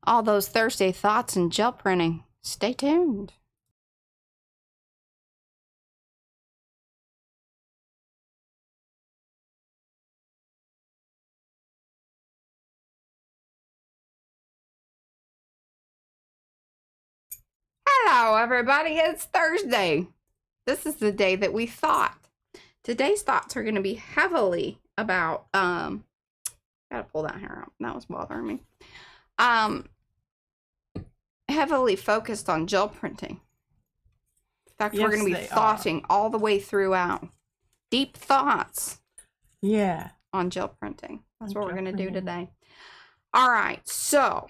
all those Thursday thoughts and gel printing. Stay tuned. Hello, everybody. It's Thursday. This is the day that we thought. Today's thoughts are going to be heavily about, gotta pull that hair out. That was bothering me. Heavily focused on gel printing. In fact, we're going to be thoughting all the way throughout. Deep thoughts. Yeah. On gel printing. That's what we're going to do today. All right. So,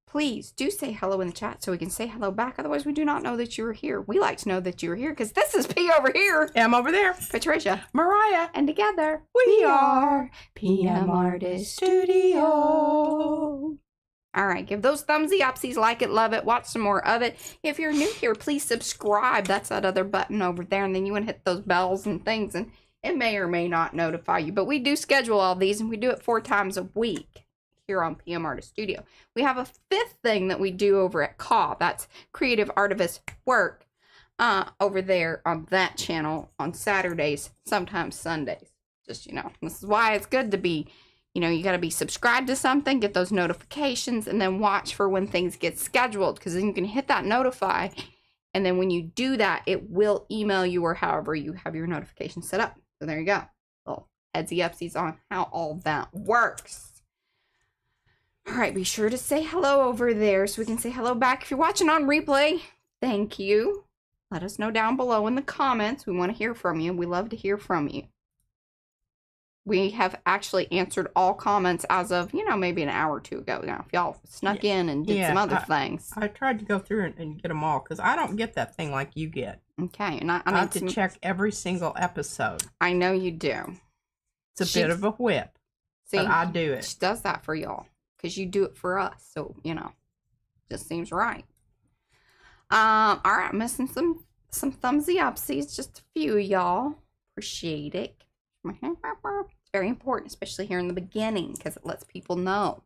please do say hello in the chat so we can say hello back. Otherwise, we do not know that you are here. We like to know that you are here because this is P over here. M over there. Patricia. Mariah. And together, we are PM Artist Studio. All right. Give those thumbsy upsies, like it, love it, watch some more of it. If you're new here, please subscribe. That's that other button over there. And then you want to hit those bells and things. And it may or may not notify you. But we do schedule all these and we do it 4 times a week here on PM Artist Studio. We have a 5th thing that we do over at CAW. That's Creative Artivist Work over there on that channel on Saturdays, sometimes Sundays. Just, this is why it's good to be, you got to be subscribed to something, get those notifications, and then watch for when things get scheduled, because then you can hit that notify, and then when you do that, it will email you or however you have your notifications set up. So there you go. Little headsy upsies on how all that works. All right, be sure to say hello over there so we can say hello back. If you're watching on replay, thank you. Let us know down below in the comments. We want to hear from you. We love to hear from you. We have actually answered all comments as of, maybe an hour or 2 ago. Now, if y'all snuck in and did some other things. I tried to go through and get them all because I don't get that thing like you get. Okay. And I have to check every single episode. I know you do. It's a bit of a whip. See, but I do it. She does that for y'all. Because you do it for us, so just seems right. All right, missing some thumbsy upsies, just a few, y'all. Appreciate it. It's very important, especially here in the beginning, because it lets people know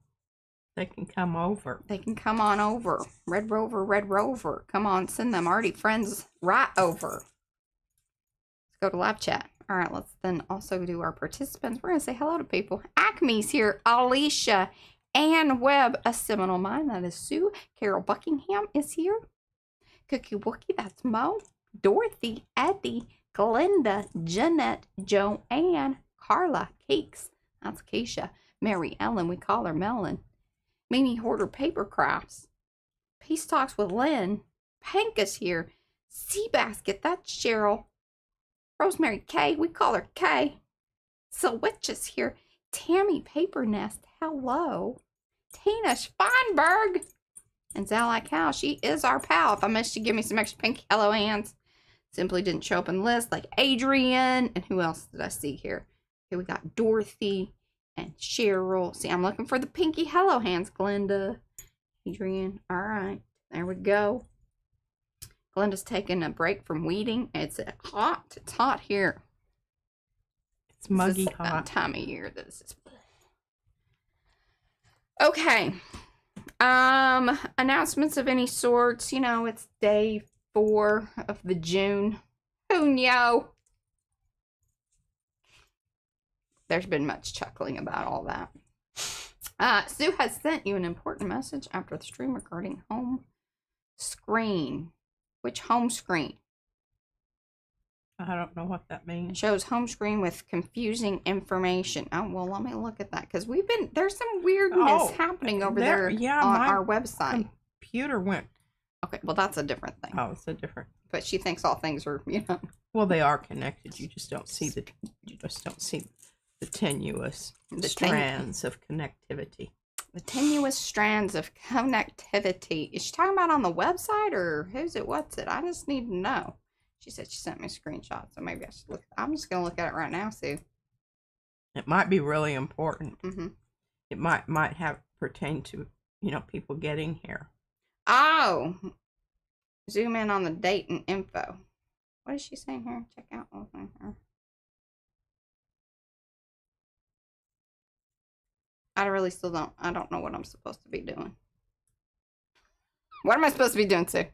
they can come over. They can come on over. Red Rover, come on, send them Arty friends right over. Let's go to live chat. All right, let's then also do our participants. We're gonna say hello to people. Acme's here, Alicia. Ann Webb, a Seminole Mind, that is Sue. Carol Buckingham is here. Cookie Wookie, that's Mo. Dorothy, Eddie, Glenda, Jeanette, Joanne, Carla, Cakes, that's Keisha. Mary Ellen, we call her Melon. Mimi Hoarder Paper Crafts. Peace Talks with Lynn. Panka's here. Seabasket, that's Cheryl. Rosemary K, we call her K. Switch is here. Tammy Paper Nest, hello. Tina Spanberg. And Zally Cow, she is our pal. If I missed you, give me some extra pinky hello hands. Simply didn't show up in the list, like Adrian. And who else did I see here? Okay, we got Dorothy and Cheryl. See, I'm looking for the pinky hello hands. Glenda, Adrian. All right, there we go. Glenda's taking a break from weeding. It's hot. It's hot here. It's muggy hot. That time of year. This is okay. Announcements of any sorts. It's day 4 of the June. Who knew? There's been much chuckling about all that. Sue has sent you an important message after the stream regarding home screen. Which home screen? I don't know what that means. It shows home screen with confusing information. Oh, well, let me look at that because there's some weirdness happening over there on our website. Computer went. Okay, well, that's a different thing. Oh, it's a different. But she thinks all things are, Well, they are connected. You just don't see the tenuous strands of connectivity. The tenuous strands of connectivity. Is she talking about on the website or who's it? What's it? I just need to know. She said she sent me a screenshot, so maybe I should look. I'm just going to look at it right now, Sue. It might be really important. Mm-hmm. It might have pertain to, people getting here. Oh! Zoom in on the date and info. What is she saying here? Check out. I really still don't. I don't know what I'm supposed to be doing. What am I supposed to be doing, Sue?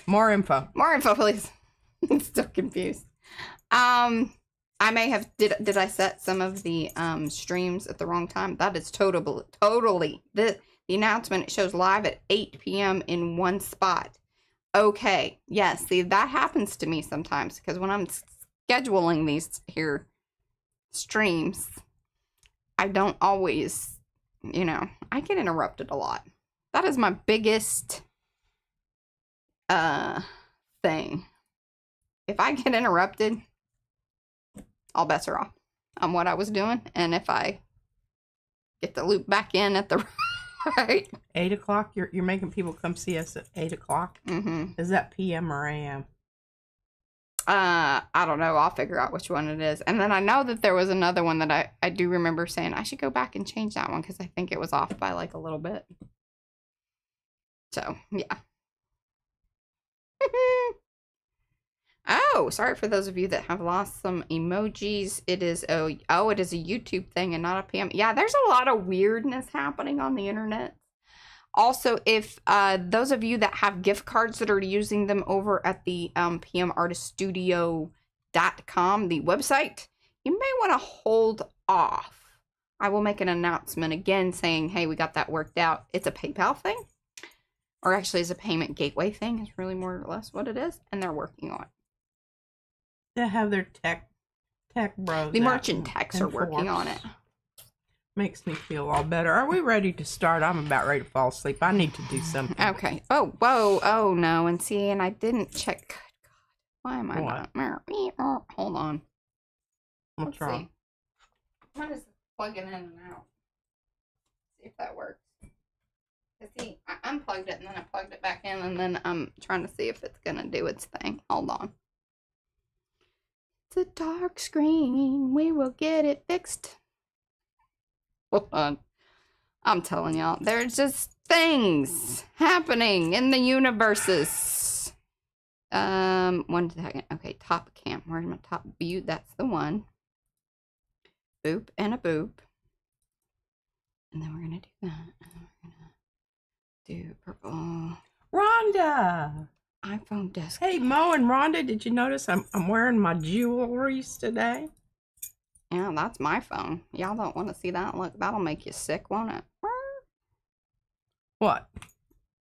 More info. More info, please. I'm still confused. I may have did I set some of the streams at the wrong time? That is totally the announcement. It shows live at 8 p.m. in one spot. Okay, yes. See, that happens to me sometimes because when I'm scheduling these here streams, I don't always, I get interrupted a lot. That is my biggest thing. If I get interrupted, all bets are off on what I was doing, and if I get the loop back in at the right 8 o'clock. You're making people come see us at 8 o'clock. Mm-hmm. Is that PM or AM? I don't know. I'll figure out which one it is. And then I know that there was another one that I do remember saying I should go back and change that one because I think it was off by like a little bit. So yeah. Oh, sorry for those of you that have lost some emojis. It is it is a YouTube thing and not a PM. Yeah, there's a lot of weirdness happening on the internet. Also, if those of you that have gift cards that are using them over at the pmartiststudio.com, the website, you may want to hold off. I will make an announcement again saying, hey, we got that worked out. It's a PayPal thing. Or actually, it's a payment gateway thing. It's really more or less what it is. And they're working on it. They have their tech bros. The merchant techs are working on it. Makes me feel all better. Are we ready to start? I'm about ready to fall asleep. I need to do something. Okay. Oh, whoa. Oh, no. And see, and I didn't check. Good God. Why am I not? Hold on. What's wrong? See. What is plugging in and out? See if that works. See, I unplugged it and then I plugged it back in, and then I'm trying to see if it's going to do its thing. Hold on. It's a dark screen. We will get it fixed. Hold on. I'm telling y'all, there's just things happening in the universes. 1 second. Okay, top cam. Where's my top view? That's the one. Boop and a boop. And then we're gonna do that. And then we're gonna do purple. Rhonda! iPhone desk. Hey, Mo and Rhonda, did you notice I'm wearing my jewelries today? Yeah, that's my phone. Y'all don't want to see that. Look, that'll make you sick, won't it? What?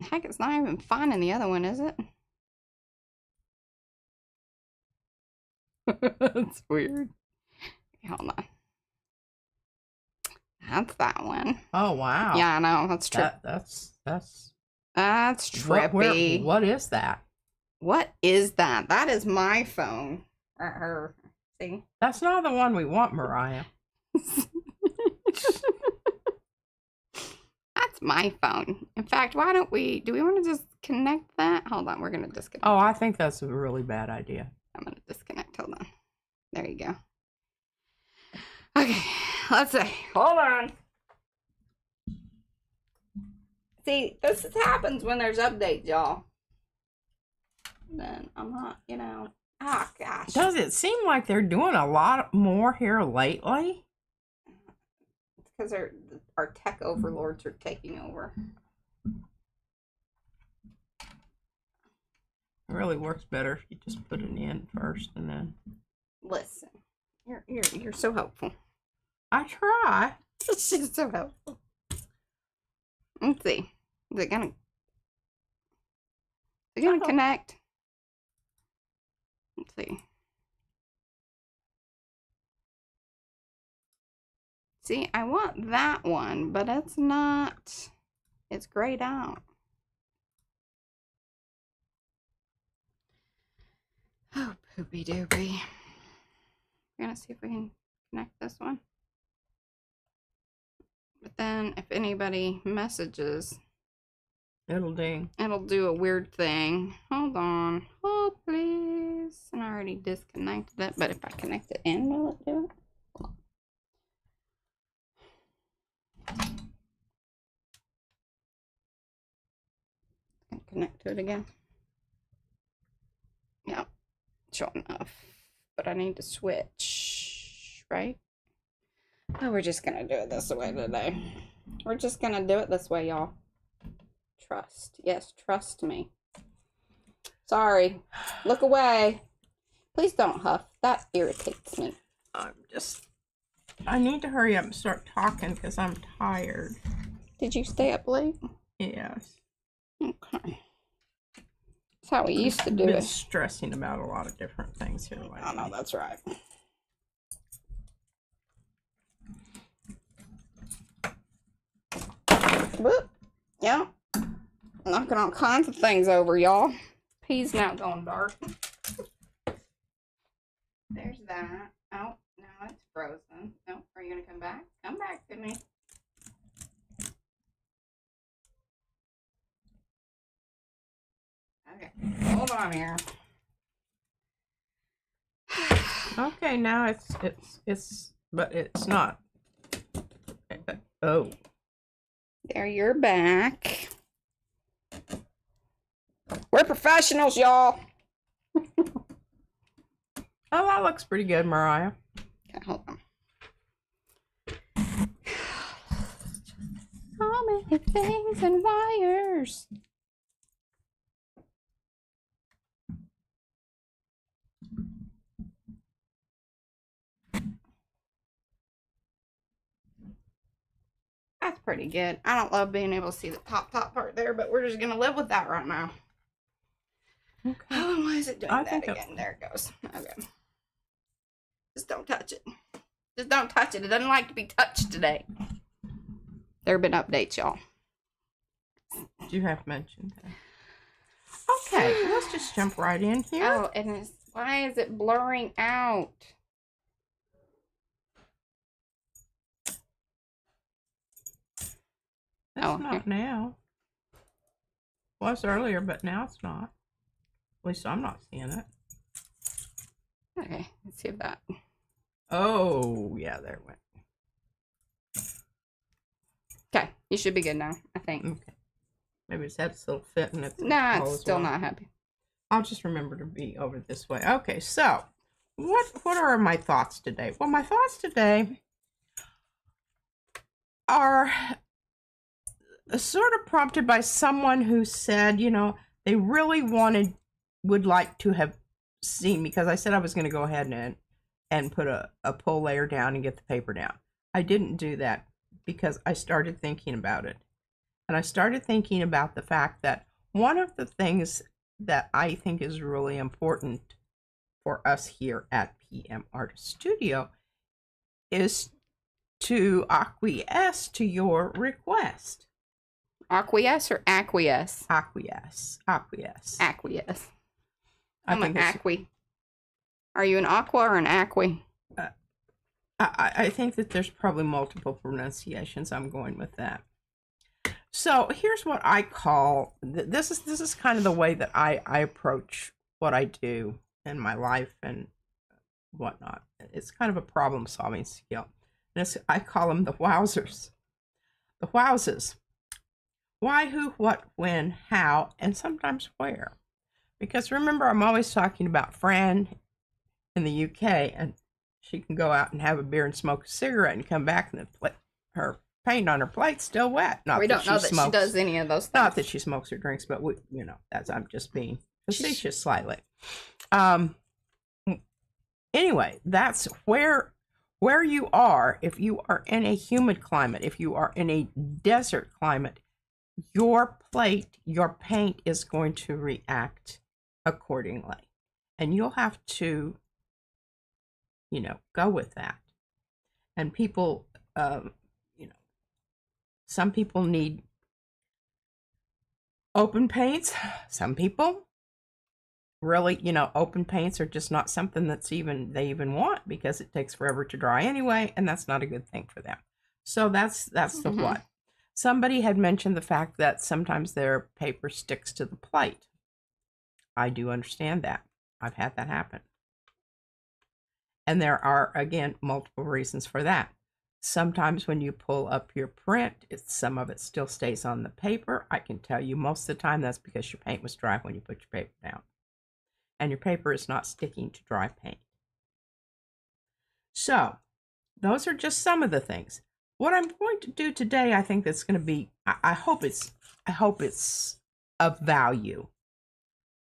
Heck, it's not even finding the other one, is it? That's weird. Hold on. That's that one. Oh, wow. Yeah, I know. That's trippy. That's trippy. What is that? What is that? That is my phone. Her. See? That's not the one we want, Mariah. That's my phone. In fact, why don't we, do we want to just connect that? Hold on, we're going to disconnect. Oh, I think that's a really bad idea. I'm going to disconnect. Hold on. There you go. Okay, let's see. Hold on. See, this happens when there's updates, y'all. Then I'm not, oh gosh. Does it seem like they're doing a lot more here lately? It's because our tech overlords are taking over. It really works better if you just put it in first and then. Listen, you're so helpful. I try. She's so helpful. Let's see. Is it gonna connect? Let's see. See, I want that one, but it's not. It's grayed out. Oh, poopy doopy. We're gonna see if we can connect this one. But then if anybody messages, It'll ding. it'll do a weird thing. Hold on. Hold, please. And I already disconnected it, but if I connect it in, will it do it? Hold on. Connect to it again. Yeah, sure enough. But I need to switch, right? Oh, we're just gonna do it this way today. We're just gonna do it this way, y'all. Trust. Yes, trust me. Sorry. Look away. Please don't huff. That irritates me. I need to hurry up and start talking because I'm tired. Did you stay up late? Yes. Okay. That's how we used to do I've been it. stressing about a lot of different things here lately. Oh, no, that's right. Whoop. Yeah. Knocking all kinds of things over, y'all. Pea's now going dark. There's that. Oh, now it's frozen. Nope. Are you going to come back? Come back to me. Okay. Hold on here. Okay, now but it's not. Oh. There, you're back. We're professionals, y'all. Oh, that looks pretty good, Mariah. Okay, hold on. So many things and wires. That's pretty good. I don't love being able to see the top part there, but we're just going to live with that right now. Okay. Oh, and why is it doing that again? There it goes. Okay. Just don't touch it. Just don't touch it. It doesn't like to be touched today. There have been updates, y'all. You have mentioned that. Okay, let's just jump right in here. Oh, and why is it blurring out? It's not now. It was earlier, but now it's not. At least I'm not seeing it. Okay, let's see if that. Oh, yeah, there it went. Okay, you should be good now, I think. Okay. Maybe it's had a little fit and it's Nah, it's still not happy. I'll just remember to be over this way. Okay, so what are my thoughts today? Well, my thoughts today are sort of prompted by someone who said, you know, they really would like to have seen me, because I said I was going to go ahead and put a pull layer down and get the paper down. I didn't do that because I started thinking about it. And I started thinking about the fact that one of the things that I think is really important for us here at PM Artist Studio is to acquiesce to your request. Acquiesce or acquiesce? Acquiesce. Acquiesce. I'm an acqui. Are you an aqua or an acqui? I think that there's probably multiple pronunciations. I'm going with that. So here's what I call, this is kind of the way that I approach what I do in my life and whatnot. It's kind of a problem solving skill. And I call them the wowzers. The wowzers. Why, who, what, when, how, and sometimes where. Because remember, I'm always talking about Fran in the UK, and she can go out and have a beer and smoke a cigarette and come back and her paint on her plate's still wet. We don't know that she does any of those things. Not that she smokes or drinks, but I'm just being facetious slightly. Anyway, that's where you are. If you are in a humid climate, if you are in a desert climate, your plate, your paint is going to react accordingly. And you'll have to, go with that. And people, some people need open paints. Some people really, open paints are just not something they even want, because it takes forever to dry anyway, and that's not a good thing for them. So that's the what. Somebody had mentioned the fact that sometimes their paper sticks to the plate. I do understand that. I've had that happen. And there are, again, multiple reasons for that. Sometimes when you pull up your print, some of it still stays on the paper. I can tell you most of the time that's because your paint was dry when you put your paper down. And your paper is not sticking to dry paint. So, those are just some of the things. What I'm going to do today, I think that's going to be, I hope it's of value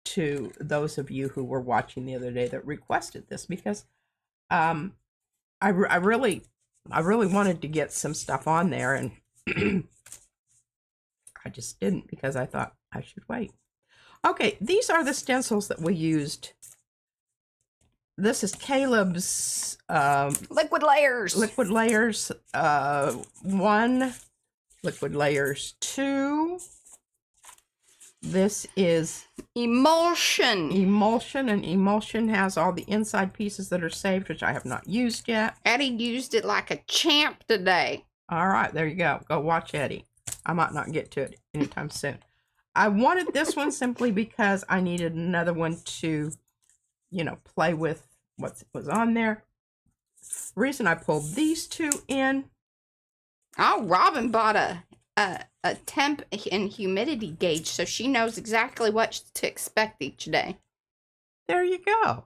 to those of you who were watching the other day that requested this, because I really wanted to get some stuff on there, and I just didn't because I thought I should wait. Okay, these are the stencils that we used. This is Caleb's Liquid layers. Liquid Layers 1, Liquid Layers 2. This is Emulsion. Emulsion, and Emulsion has all the inside pieces that are saved, which I have not used yet. Eddie used it like a champ today. All right, there you go. Go watch Eddie. I might not get to it anytime soon. I wanted this one simply because I needed another one to, you know, play with what was on there. Reason I pulled these two in. Oh, Robin bought a temp and humidity gauge, so she knows exactly what to expect each day. There you go.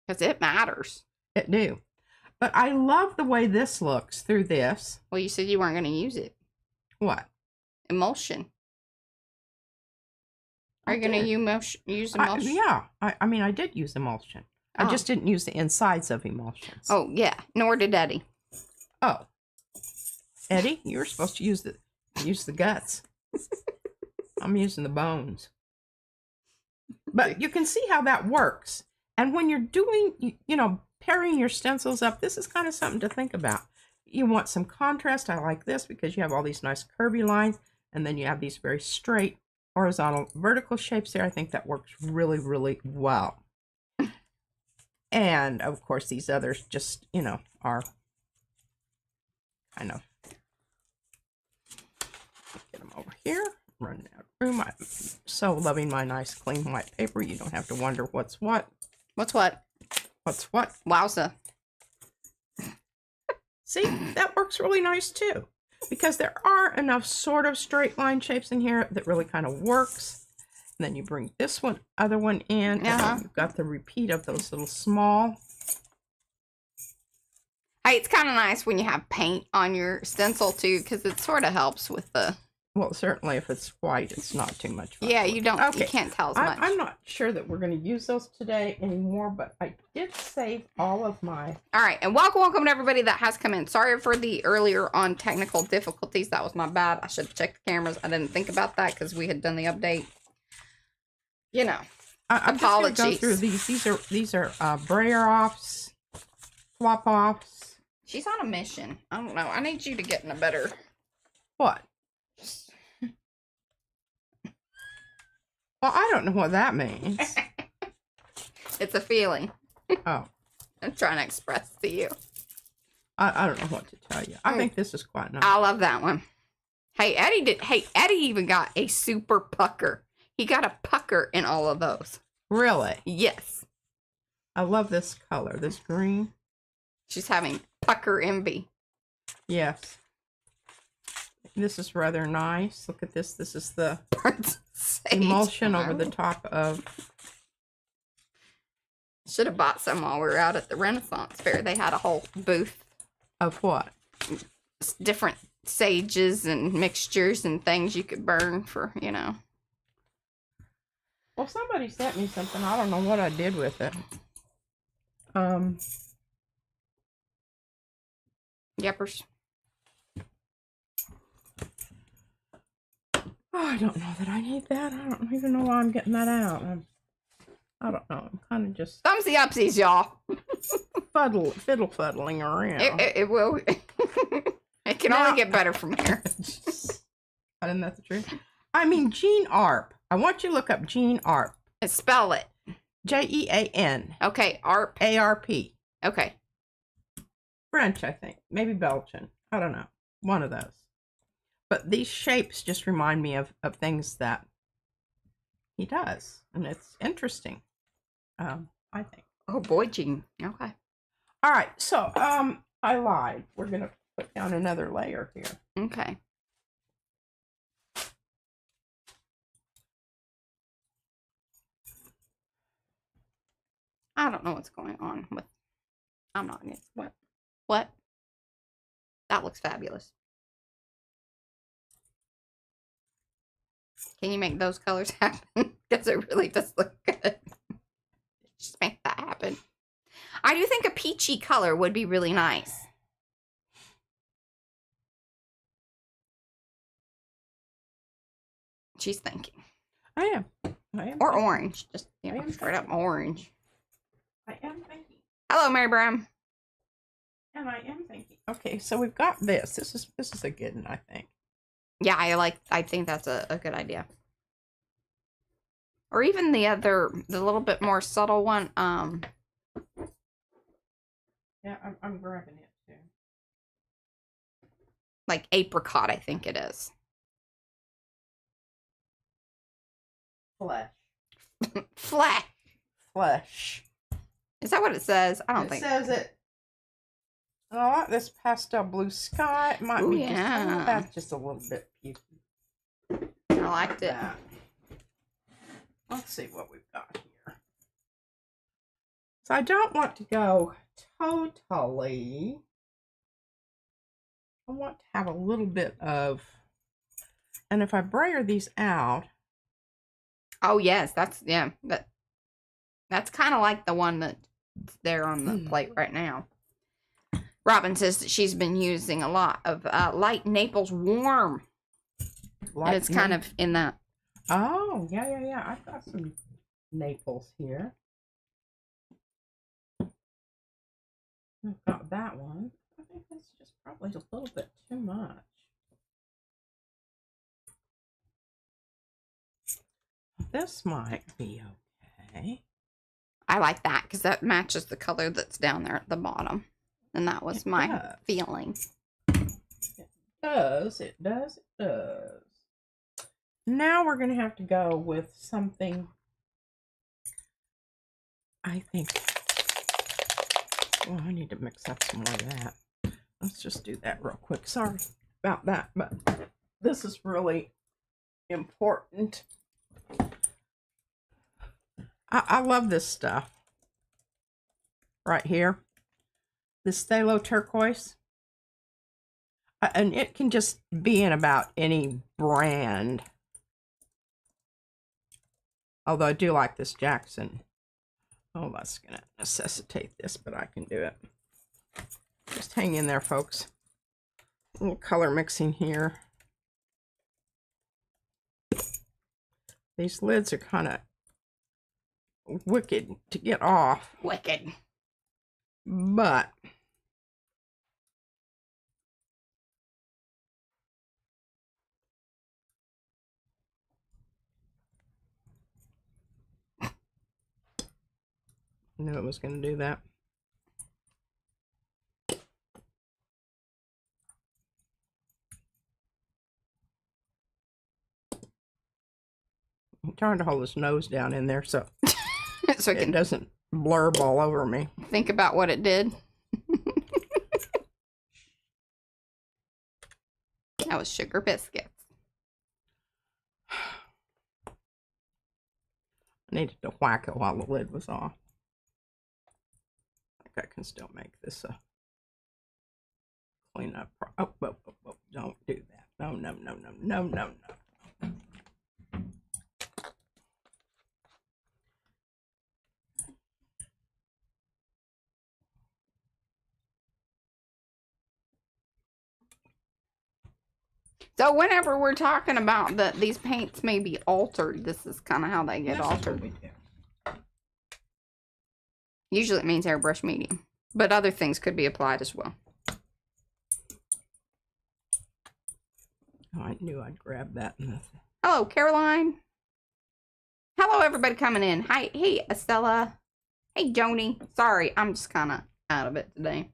Because it matters. It do. But I love the way this looks through this. Well, you said you weren't going to use it. What? Emulsion. Are you going to use emulsion? Yeah. I mean, I did use emulsion. Oh. I just didn't use the insides of emulsions. Oh, yeah. Nor did Eddie. Oh. Eddie, you were supposed to use the guts. I'm using the bones. But you can see how that works. And when you're doing, you know, pairing your stencils up, this is kind of something to think about. You want some contrast. I like this because you have all these nice curvy lines, and then you have these very straight horizontal vertical shapes there. I think that works really, really well. And of course, these others just, you know, are kind of, get them over here, running out of room. I'm so loving my nice clean white paper. You don't have to wonder what's what. What's what? What's what? Wowza. See, that works really nice too, because there are enough sort of straight line shapes in here that really kind of works. And then you bring this other one in, and then you've got the repeat of those little small. Hey, it's kind of nice when you have paint on your stencil too, because it sort of helps with the. Well, certainly if it's white, it's not too much fun. Yeah, you don't. Okay. You can't tell as much. I'm not sure that we're going to use those today anymore, but I did save all of my. All right, and welcome to everybody that has come in. Sorry for the earlier on technical difficulties. That was my bad. I should have checked the cameras. I didn't think about that because we had done the update. You know, I'm apologies. just going to go through these. These are brayer offs, flop offs. She's on a mission. I don't know. I need you to get in a better. What? Well, I don't know what that means. It's a feeling. Oh. I'm trying to express to you. I don't know what to tell you. I think this is quite nice. I love that one. Hey, Eddie even got a super pucker. He got a pucker in all of those. Really? Yes. I love this color, this green. She's having pucker envy. Yes. This is rather nice. Look at this. This is the emulsion over the top of. Should have bought some while we were out at the Renaissance Fair. They had a whole booth. Of what? Different sages and mixtures and things you could burn for, you know. Well, somebody sent me something. I don't know what I did with it. Yepers. Oh, I don't know that I need that. I don't even know why I'm getting that out. I don't know. I'm kind of just Thumbsy upsies, y'all. fiddle fuddling around. It will. It can only get better from here. Isn't that the truth? I mean, Jean Arp. I want you to look up Jean Arp. Spell it. Jean. Okay, ARP. ARP. Okay. French, I think. Maybe Belgian. I don't know. One of those. But these shapes just remind me of things that he does. And it's interesting, I think. Oh, boy, Jean. Okay. All right. So, I lied. We're going to put down another layer here. Okay. I don't know what's going on with. I'm not gonna. What? That looks fabulous. Can you make those colors happen? Because it really does look good. Just make that happen. I do think a peachy color would be really nice. She's thinking. I am. Or thinking. orange. Just, you know, straight up orange. I am thinking. Hello, Mary Brown. And I am thinking. Okay, so we've got this. This is a good one, I think. Yeah, I think that's a good idea. Or even the little bit more subtle one. Yeah, I'm grabbing it too. Like apricot, I think it is. Flesh. Flesh. Is that what it says? I don't think. It says it. Oh, I like this pastel blue sky. It might be just, that's just a little bit pukey. I liked it. Let's see what we've got here. So I don't want to go totally. I want to have a little bit of, and if I brayer these out. Oh yes, that's that's kind of like the one that's there on the plate right now. Robin says that she's been using a lot of light Naples warm. And it's kind of in that. Oh, yeah. I've got some Naples here. I've got that one. I think that's just probably a little bit too much. This might be okay. I like that because that matches the color that's down there at the bottom. And that was my feeling. It does. Now we're going to have to go with something, I think. Well, I need to mix up some more of that. Let's just do that real quick. Sorry about that, but this is really important. I love this stuff right here. This phthalo turquoise. And it can just be in about any brand. Although I do like this Jackson. Oh, that's going to necessitate this, but I can do it. Just hang in there, folks. A little color mixing here. These lids are kind of wicked to get off. Wicked. But I knew it was going to do that. I'm trying to hold his nose down in there so, so it doesn't blurb all over me. Think about what it did. That was sugar biscuits. I needed to whack it while the lid was off. I think I can still make this a clean up. Oh, don't do that. No. So whenever we're talking about that these paints may be altered, this is kind of how they get altered. Usually it means airbrush medium, but other things could be applied as well. Oh, I knew I'd grab that. Hello, Caroline. Hello, everybody coming in. Hi, hey, Estella. Hey, Joni. Sorry, I'm just kind of out of it today.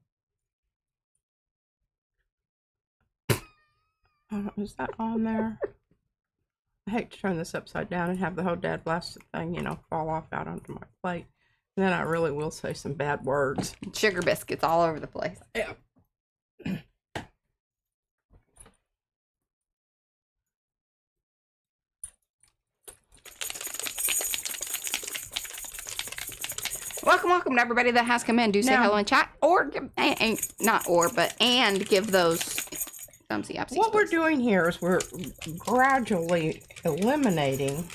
Is that on there? I hate to turn this upside down and have the whole dad blasted thing, you know, fall off out onto my plate. And then I really will say some bad words. Sugar biscuits all over the place. Yeah. Welcome to everybody that has come in. Do say Now- hello in chat, or and give those thumbsy upsies. What we're please. doing here is we're gradually eliminating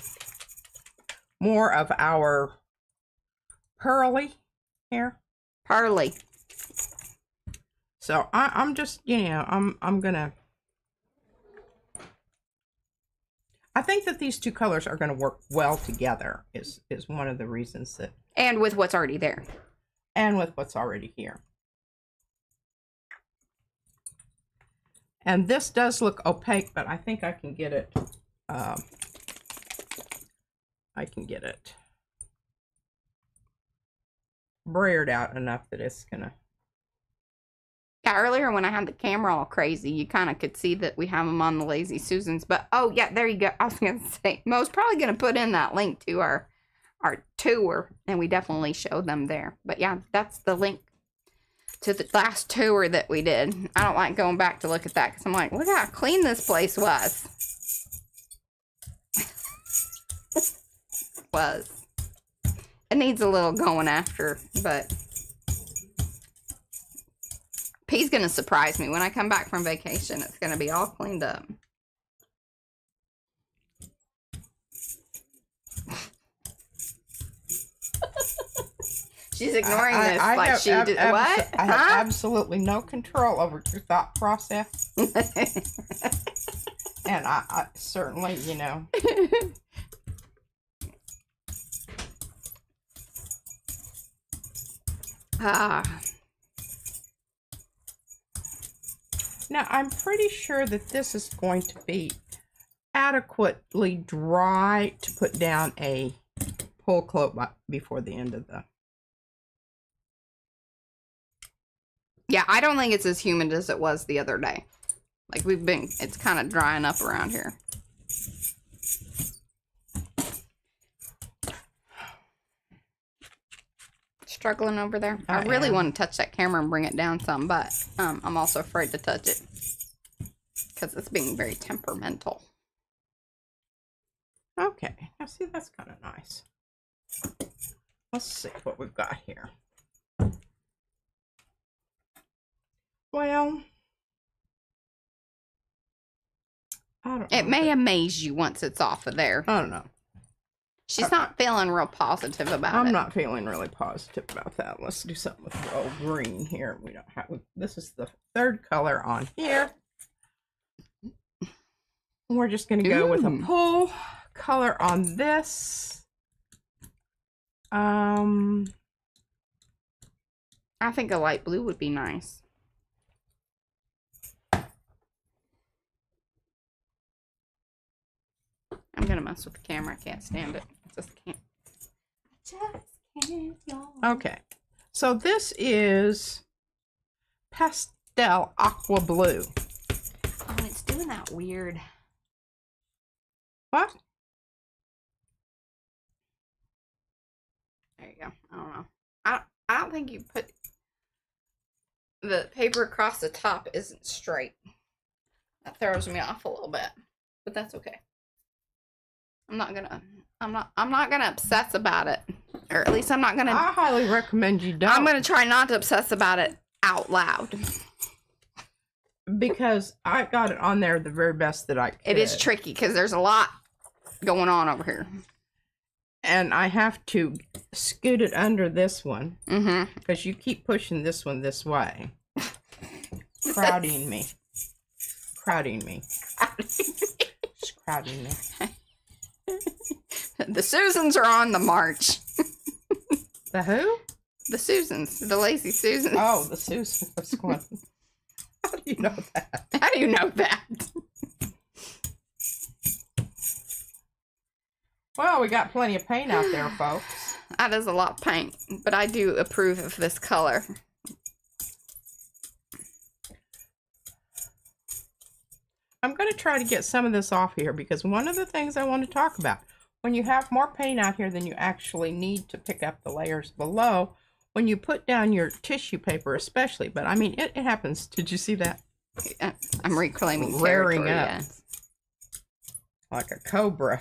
more of our pearly hair. Parley. So I'm just, you know, I'm gonna. I think that these two colors are going to work well together. Is one of the reasons that. And with what's already there. And with what's already here. And this does look opaque, but I think I can get it. I can get it brayered out enough that it's gonna. Yeah, earlier when I had the camera all crazy, you kind of could see that we have them on the Lazy Susans. But, oh, yeah, there you go. I was going to say, Mo's probably going to put in that link to our tour, and we definitely showed them there. But, yeah, that's the link to the last tour that we did. I don't like going back to look at that because I'm like, look how clean this place was. It needs a little going after, but P's gonna surprise me when I come back from vacation. It's gonna be all cleaned up. She's ignoring this like she did. What? I have absolutely no control over your thought process, and I certainly, you know. Now, I'm pretty sure that this is going to be adequately dry to put down a pull cloak before the end of the... Yeah, I don't think it's as humid as it was the other day. Like, it's kind of drying up around here. Struggling over there. I really want to touch that camera and bring it down some, but I'm also afraid to touch it because it's being very temperamental. Okay, now see, that's kind of nice. Let's see what we've got here. Well, I don't know. It may amaze you once it's off of there. I don't know. She's not feeling real positive about it. I'm not feeling really positive about that. Let's do something with the old green here. We don't have. This is the third color on here. We're just going to go with a pull color on this. I think a light blue would be nice. I'm gonna mess with the camera. I can't stand it. I just can't. Okay, so this is pastel aqua blue. Oh, it's doing that weird. What? There you go. I don't know. I don't think you put the paper across the top isn't straight. That throws me off a little bit, but that's okay. I'm not gonna obsess about it, or at least I'm not gonna. I highly recommend you don't. I'm gonna try not to obsess about it out loud because I got it on there the very best that I could. It is tricky because there's a lot going on over here, and I have to scoot it under this one because mm-hmm. you keep pushing this one this way, crowding me. Just crowding me. The Susans are on the march. The who? The Susans. The Lazy Susans. Oh, the Susans. How do you know that? How do you know that? Well, we got plenty of paint out there, folks. That is a lot of paint, but I do approve of this color. I'm going to try to get some of this off here because one of the things I want to talk about, when you have more paint out here than you actually need to pick up the layers below, when you put down your tissue paper especially, but I mean, it happens. Did you see that? I'm reclaiming rearing territory, up yes. like a cobra.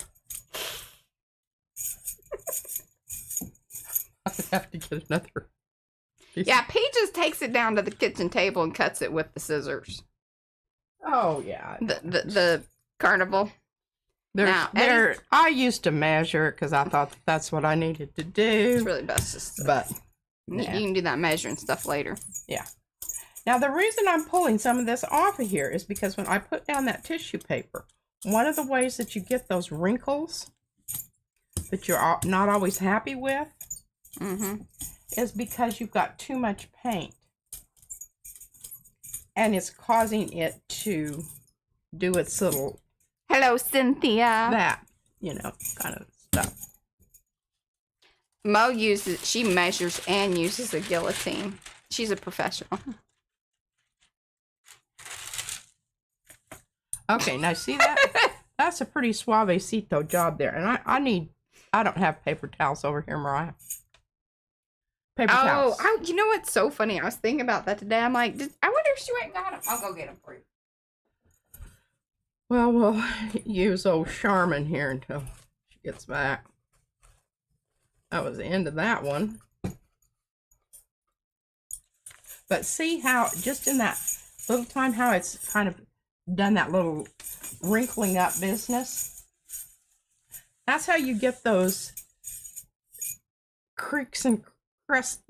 would have to get another piece. Yeah, P just takes it down to the kitchen table and cuts it with the scissors. Oh, yeah. The carnival. I used to measure it because I thought that's what I needed to do. It's really best just But you can do that measuring stuff later. Yeah. Now, the reason I'm pulling some of this off of here is because when I put down that tissue paper, one of the ways that you get those wrinkles that you're not always happy with is because you've got too much paint. And it's causing it to do its little... Hello, Cynthia. That, kind of stuff. Mo she measures and uses a guillotine. She's a professional. Okay, now see that? That's a pretty suavecito job there. And I don't have paper towels over here, Mariah. Paper towels. Oh, you know what's so funny? I was thinking about that today. I'm like, I wonder if she went and got them. I'll go get them for you. Well, we'll use old Charmin here until she gets back. That was the end of that one. But see how, just in that little time, how it's kind of done that little wrinkling up business? That's how you get those creaks and crests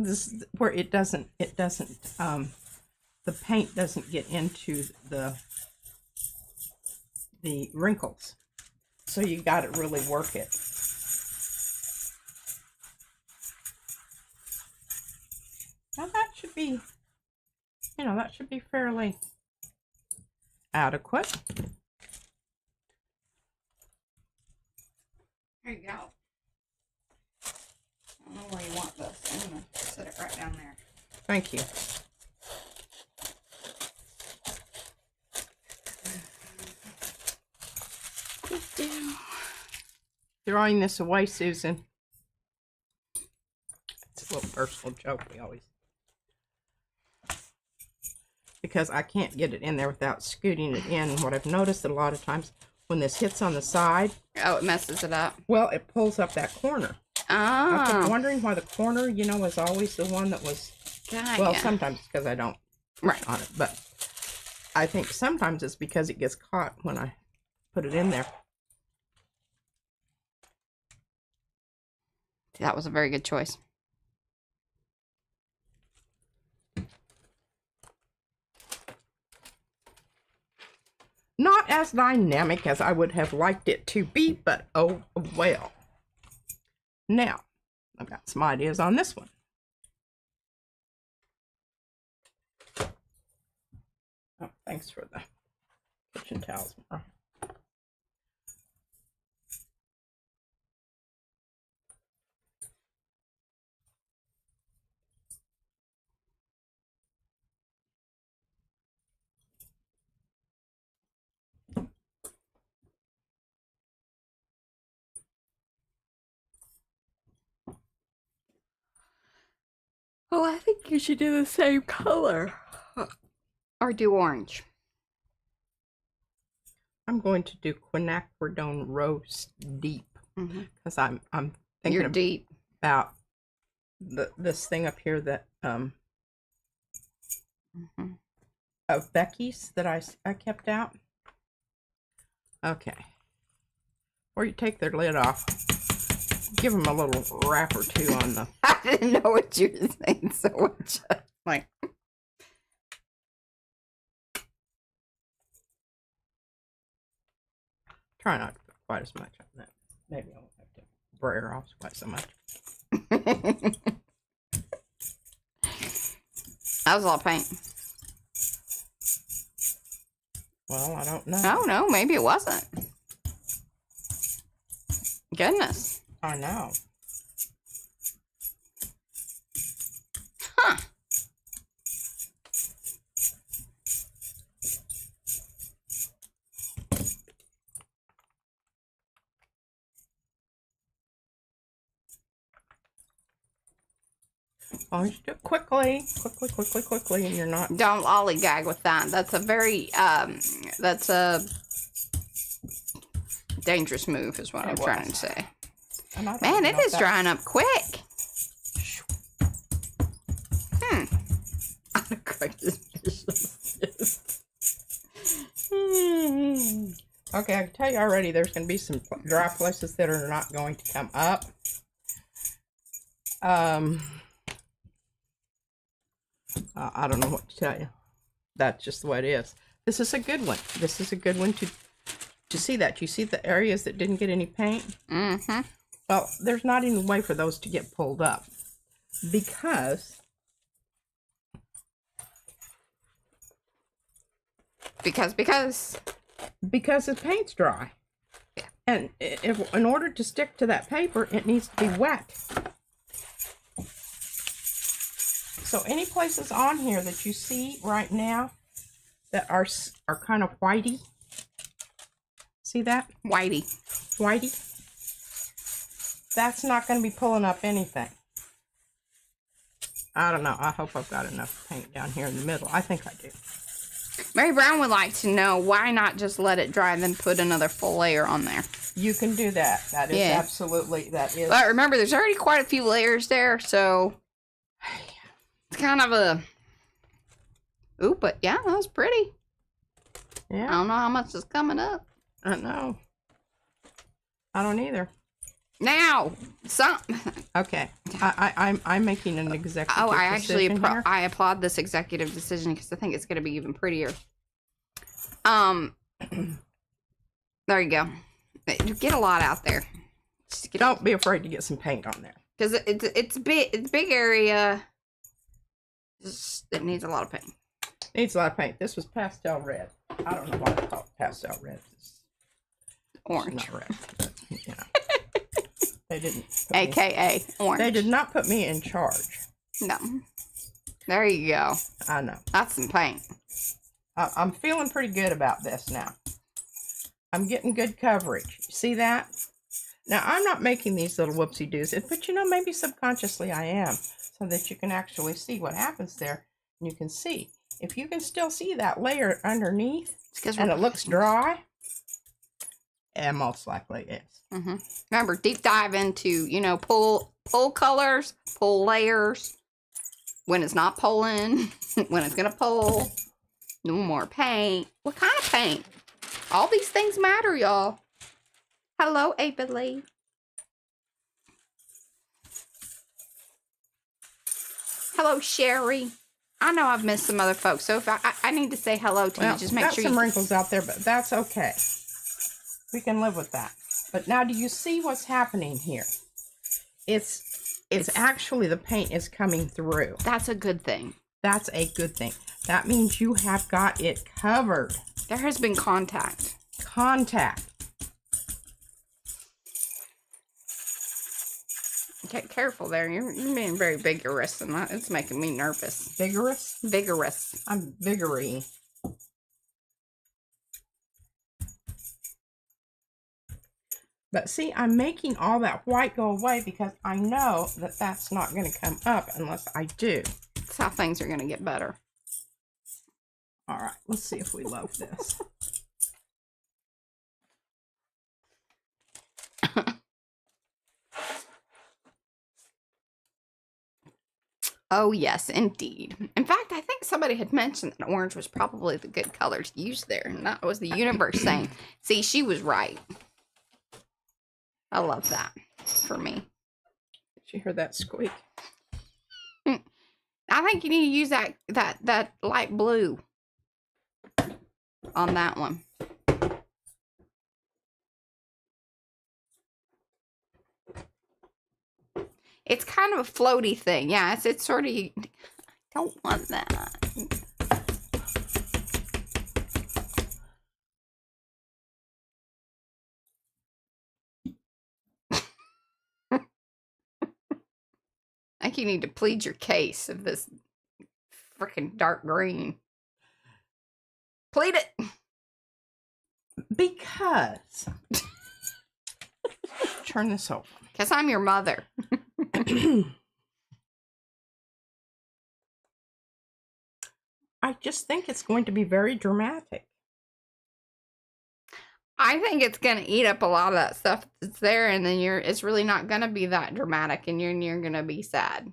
where it doesn't, the paint doesn't get into the wrinkles. So you got to really work it. Now that should be, that should be fairly adequate. There you go. I don't know where you want this. I'm going to set it right down there. Thank you. Throwing this away, Susan. It's a little personal joke we always... Because I can't get it in there without scooting it in. What I've noticed a lot of times when this hits on the side... Oh, it messes it up. Well, it pulls up that corner. Oh. I kept wondering why the corner, was always the one that was... Well, sometimes it's because I don't push on it. But I think sometimes it's because it gets caught when I put it in there. That was a very good choice. Not as dynamic as I would have liked it to be, but oh well. Now, I've got some ideas on this one. Oh, thanks for the kitchen towels, Mara. Oh, I think you should do the same color. Or do orange. I'm going to do quinacridone roast deep because I'm thinking You're deep about this thing up here that of Becky's that I kept out. Okay, or you take their lid off, give them a little wrap or two on the... I didn't know what you were saying, so much. Like... Try not to put quite as much on that. Maybe I won't have to brayer off quite so much. That was a lot of paint. Well, I don't know. Oh, no, maybe it wasn't. Goodness. I know. Huh. Oh, you should do it quickly, and you're not... Don't lollygag with that. That's a very, that's a dangerous move is what I'm trying to say. Man, it is drying up quick. Okay, I can tell you already there's going to be some dry places that are not going to come up. I don't know what to tell you. That's just the way it is. This is a good one. This is a good one to see that. You see the areas that didn't get any paint? Mm-hmm. Well, there's not any way for those to get pulled up because the paint's dry. Yeah. And if in order to stick to that paper, it needs to be wet. So any places on here that you see right now that are kind of whitey, see that? Whitey. That's not going to be pulling up anything. I don't know. I hope I've got enough paint down here in the middle. I think I do. Mary Brown would like to know why not just let it dry and then put another full layer on there. You can do that. That is absolutely, that is. But remember, there's already quite a few layers there, so it's kind of a... Ooh, but yeah, that was pretty. Yeah. I don't know how much is coming up. I know. I don't either. Now, Okay, I'm making an executive decision. Oh, I actually here. I applaud this executive decision because I think it's going to be even prettier. There you go. You get a lot out there. Don't be afraid to get some paint on there because it's a big area. It needs a lot of paint. Needs a lot of paint. This was pastel red. I don't know why I call it pastel red. It's orange. Not red, but, you know. They didn't. AKA orange. They did not put me in charge. No. There you go. I know. That's some paint. I'm feeling pretty good about this now. I'm getting good coverage. See that? Now, I'm not making these little whoopsie-doos, but you know, maybe subconsciously I am, so that you can actually see what happens there. And you can see. If you can still see that layer underneath, and it looks dry, yeah, most likely it is. Mm-hmm. Remember, deep dive into, you know, pull colors, pull layers, when it's not pulling, when it's going to pull, no more paint. What kind of paint? All these things matter, y'all. Hello, Abilene. Hello, Sherry. I know I've missed some other folks, so if I need to say hello to you, just make sure you... Got some wrinkles out there, but that's okay. We can live with that. But now, do you see what's happening here? It's actually the paint is coming through. That's a good thing. That's a good thing. That means you have got it covered. There has been contact. Okay, careful there. You're being very vigorous, and it's making me nervous. Vigorous? Vigorous. I'm vigory. But see, I'm making all that white go away because I know that that's not going to come up unless I do. That's how things are going to get better. All right, let's see if we love this. Oh, yes, indeed. In fact, I think somebody had mentioned that orange was probably the good color to use there. And that was the universe saying, see, she was right. I love that for me. Did you hear that squeak? I think you need to use that light blue on that one. It's kind of a floaty thing. Yeah, it's sort of... I don't want that. I think you need to plead your case of this freaking dark green. Plead it. Because... Turn this over. Because I'm your mother. I just think it's going to be very dramatic. I think it's going to eat up a lot of that stuff that's there, and then it's really not going to be that dramatic, and you're going to be sad.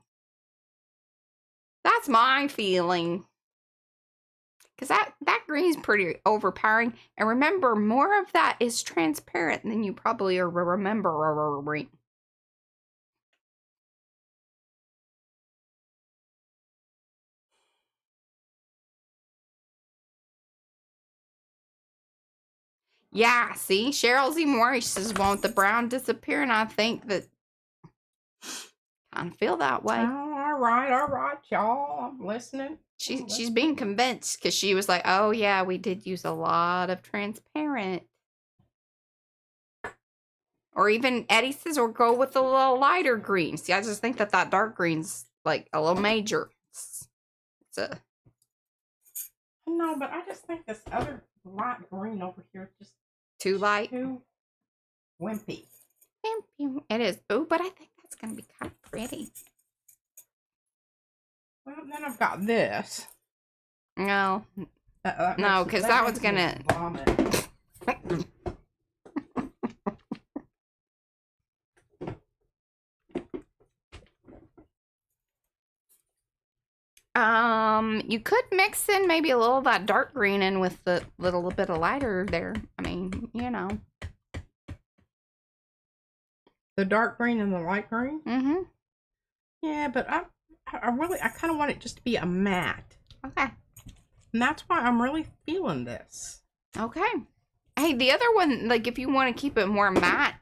That's my feeling. Because that green's pretty overpowering. And remember, more of that is transparent than you probably remembering. Yeah, see? Cheryl's even worried. She says, won't the brown disappear? And I think that I kind of feel that way. Oh, all right, y'all. I'm listening. She's being convinced because she was like, oh, yeah, we did use a lot of transparent. Or even Eddie says, or go with a little lighter green. See, I just think that dark green's like a little major. It's a... No, but I just think this other light green over here is just too light. Too wimpy. It is. Oh, but I think that's going to be kind of pretty. Well, then I've got this. No. No, because that one's going to... vomit. You could mix in maybe a little of that dark green in with the little bit of lighter there. I mean, you know. The dark green and the light green? Mm-hmm. Yeah, but I kind of want it just to be a matte. Okay. And that's why I'm really feeling this. Okay. Hey, the other one, like if you want to keep it more matte,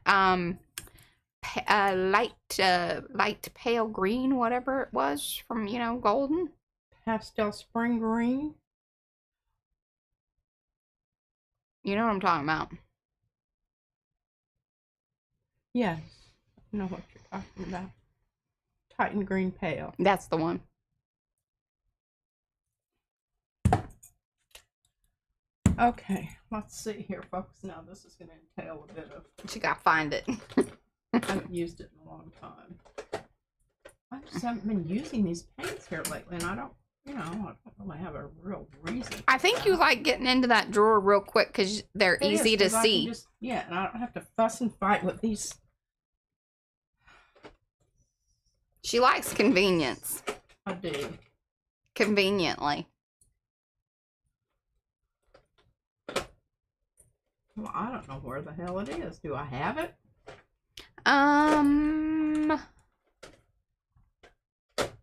light pale green, whatever it was from, you know, golden. Pastel spring green. You know what I'm talking about. Yes. I know what you're talking about. Titan green pale. That's the one. Okay, let's see here, folks. Now this is going to entail a bit of... But you got to find it. I haven't used it in a long time. I just haven't been using these paints here lately, and I don't really have a real reason. I think you like getting into that drawer real quick because they're easy to see. Yeah, and I don't have to fuss and fight with these. She likes convenience. I do. Conveniently. Well, I don't know where the hell it is. Do I have it?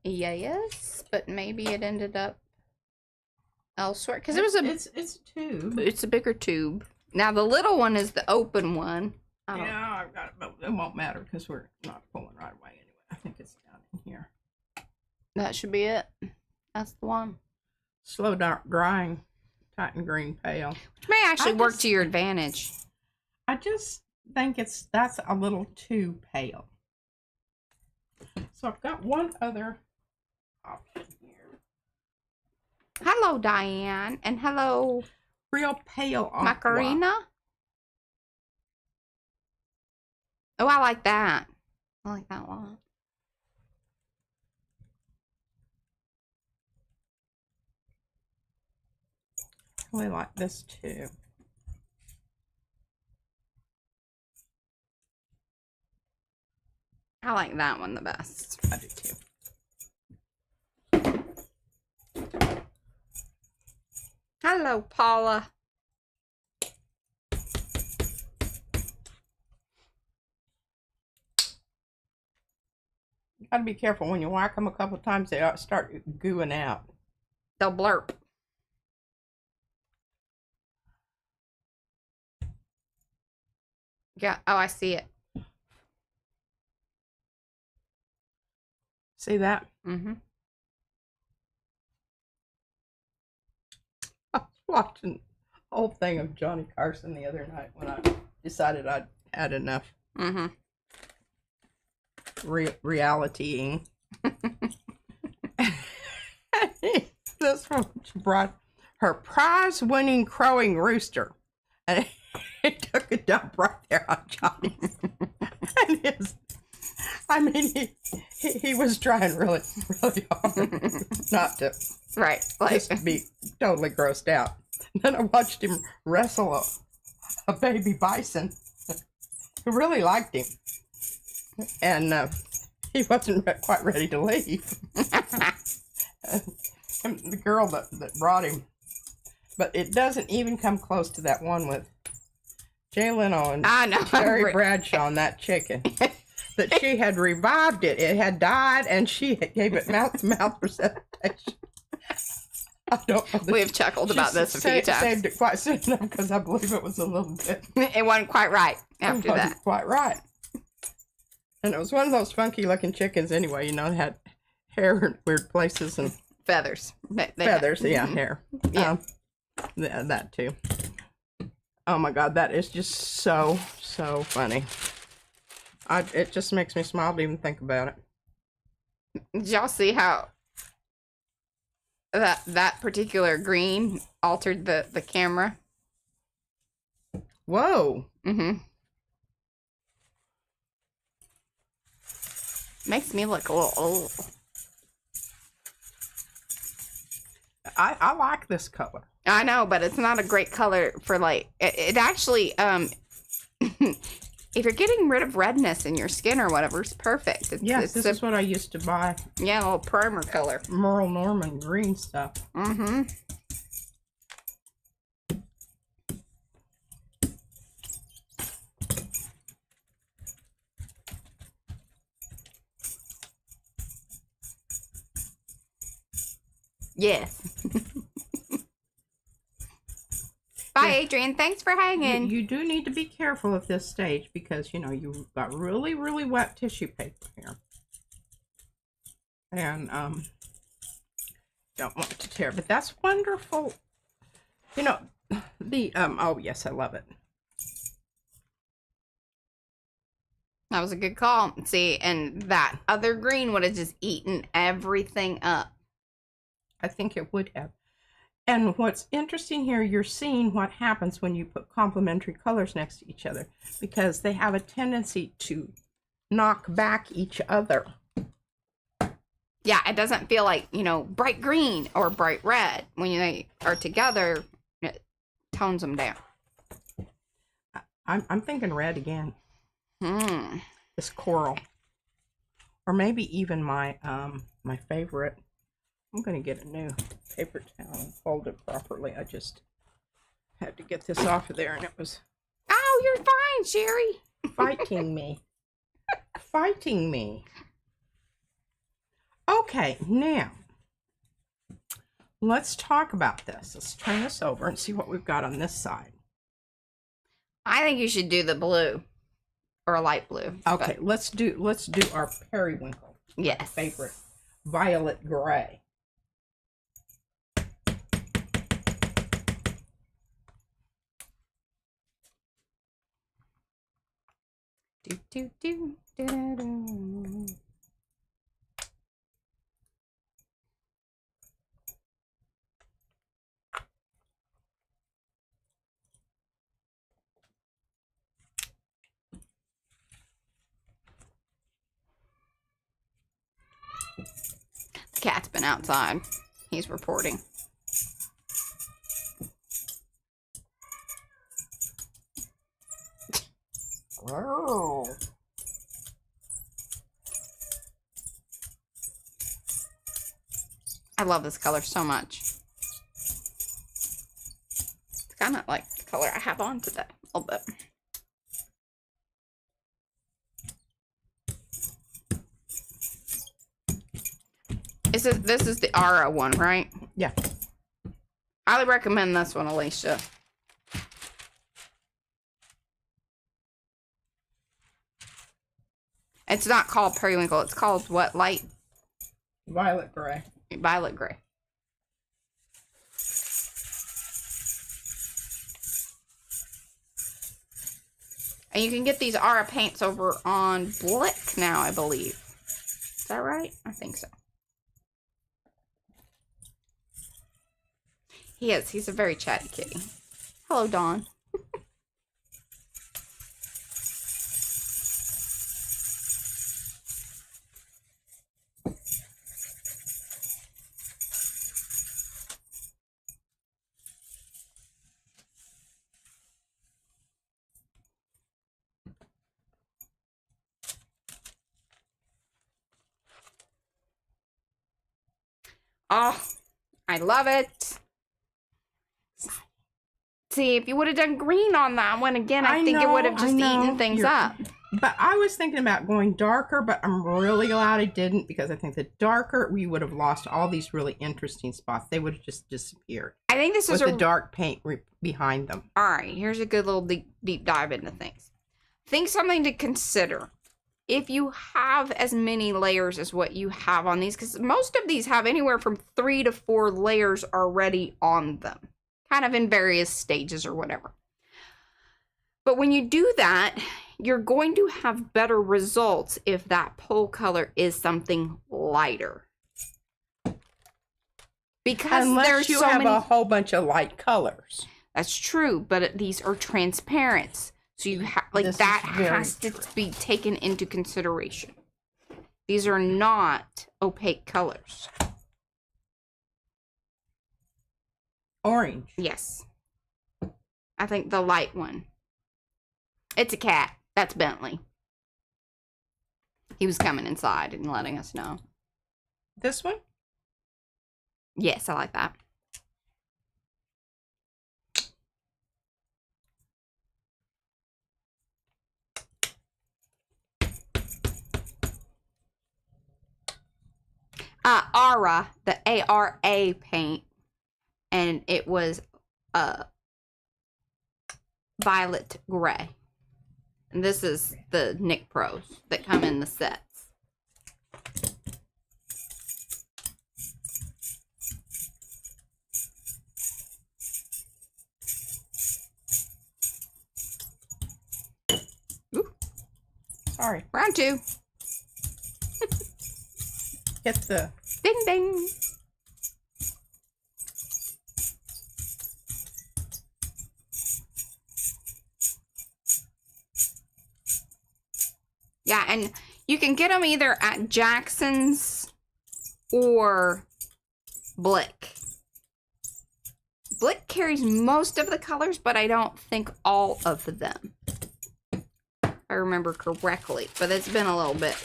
Yes, but maybe it ended up elsewhere because it was a. It's a tube. It's a bigger tube. Now the little one is the open one. Yeah, I've got it, but it won't matter because we're not pulling right away anyway. I think it's down in here. That should be it. That's the one. Slow dark drying, Titan green pale. Which may actually work to your advantage. I just think that's a little too pale. So I've got one other option here. Hello, Diane, and hello, real pale aqua. Macarena. Oh, I like that. I like that one. I really like this too. I like that one the best. I do too. Hello, Paula. Gotta be careful when you whack them a couple of times, they start gooing out. They'll blurp. Yeah. Oh, I see it. See that? Mm-hmm. I was watching the whole thing of Johnny Carson the other night when I decided I'd had enough. Mm-hmm. Realitying. This one brought her prize-winning crowing rooster, and he took a dump right there on Johnny's. And he was trying really, really hard not to, Right, just to be totally grossed out. Then I watched him wrestle a baby bison who really liked him. And he wasn't quite ready to leave. And the girl that brought him but it doesn't even come close to that one with Jay Leno and I know. Terry Bradshaw on that chicken. That she had revived it. It had died, and she gave it mouth-to-mouth resuscitation. I don't know. We've chuckled about this a few times. Saved it quite soon enough because I believe it was a little bit. It wasn't quite right after it that. wasn't quite right. And it was one of those funky-looking chickens anyway. You know, they had hair in weird places and feathers. Feathers, yeah, hair. Yeah. That too. Oh my God, that is just so funny. It just makes me smile to even think about it. Did y'all see how that particular green altered the camera? Whoa. Mm-hmm. Makes me look a little old. I like this color. I know, but it's not a great color for like it actually if you're getting rid of redness in your skin or whatever, it's perfect. Yes, this is what I used to buy. Yeah, a little primer color. Merle Norman green stuff. Mm-hmm. Yes. Bye, Adrian. Thanks for hanging. You do need to be careful at this stage because, you know, you've got really, really wet tissue paper here. And, don't want it to tear, but that's wonderful. You know, oh yes, I love it. That was a good call. See, and that other green would have just eaten everything up. I think it would have. And what's interesting here, you're seeing what happens when you put complementary colors next to each other because they have a tendency to knock back each other. Yeah, it doesn't feel like, you know, bright green or bright red. When they are together, it tones them down. I'm thinking red again. This coral. Or maybe even my my favorite. I'm going to get a new paper towel and fold it properly. I just had to get this off of there and it was... Oh, you're fine, Sherry. Fighting me. Fighting me. Okay, now, let's talk about this. Let's turn this over and see what we've got on this side. I think you should do the blue or a light blue. Okay, let's do our periwinkle. Yes. My favorite violet gray. Do, do, do, do, do, do. The cat's been outside. He's reporting. Oh. I love this color so much. It's kind of like the color I have on today, a little bit. This is the Ara one, right? Yeah. Highly recommend this one, Alicia. It's not called periwinkle. It's called what? Light? Violet gray. Violet gray. And you can get these Ara paints over on Blick now, I believe. Is that right? I think so. He is. He's a very chatty kitty. Hello, Dawn. Oh, I love it. See, if you would have done green on that one, again, I think it would have just eaten things up. But I was thinking about going darker, but I'm really glad I didn't, because I think the darker, we would have lost all these really interesting spots. They would have just disappeared. I think this is with the dark paint behind them. All right, here's a good little deep dive into things. Think something to consider. If you have as many layers as what you have on these, because most of these have anywhere from 3 to 4 layers already on them, kind of in various stages or whatever. But when you do that, you're going to have better results if that pole color is something lighter. Because unless you have a whole bunch of light colors. That's true, but these are transparent. So you have, like, that has to be taken into consideration. These are not opaque colors. Orange. Yes. I think the light one. It's a cat. That's Bentley. He was coming inside and letting us know. This one? Yes, I like that. Ara, the ARA paint, and it was violet gray. And this is the Nick Pros that come in the sets. Ooh. Sorry. Round 2. Get the ding ding. Yeah, and you can get them either at Jackson's or Blick. Blick carries most of the colors, but I don't think all of them. If I remember correctly, but it's been a little bit.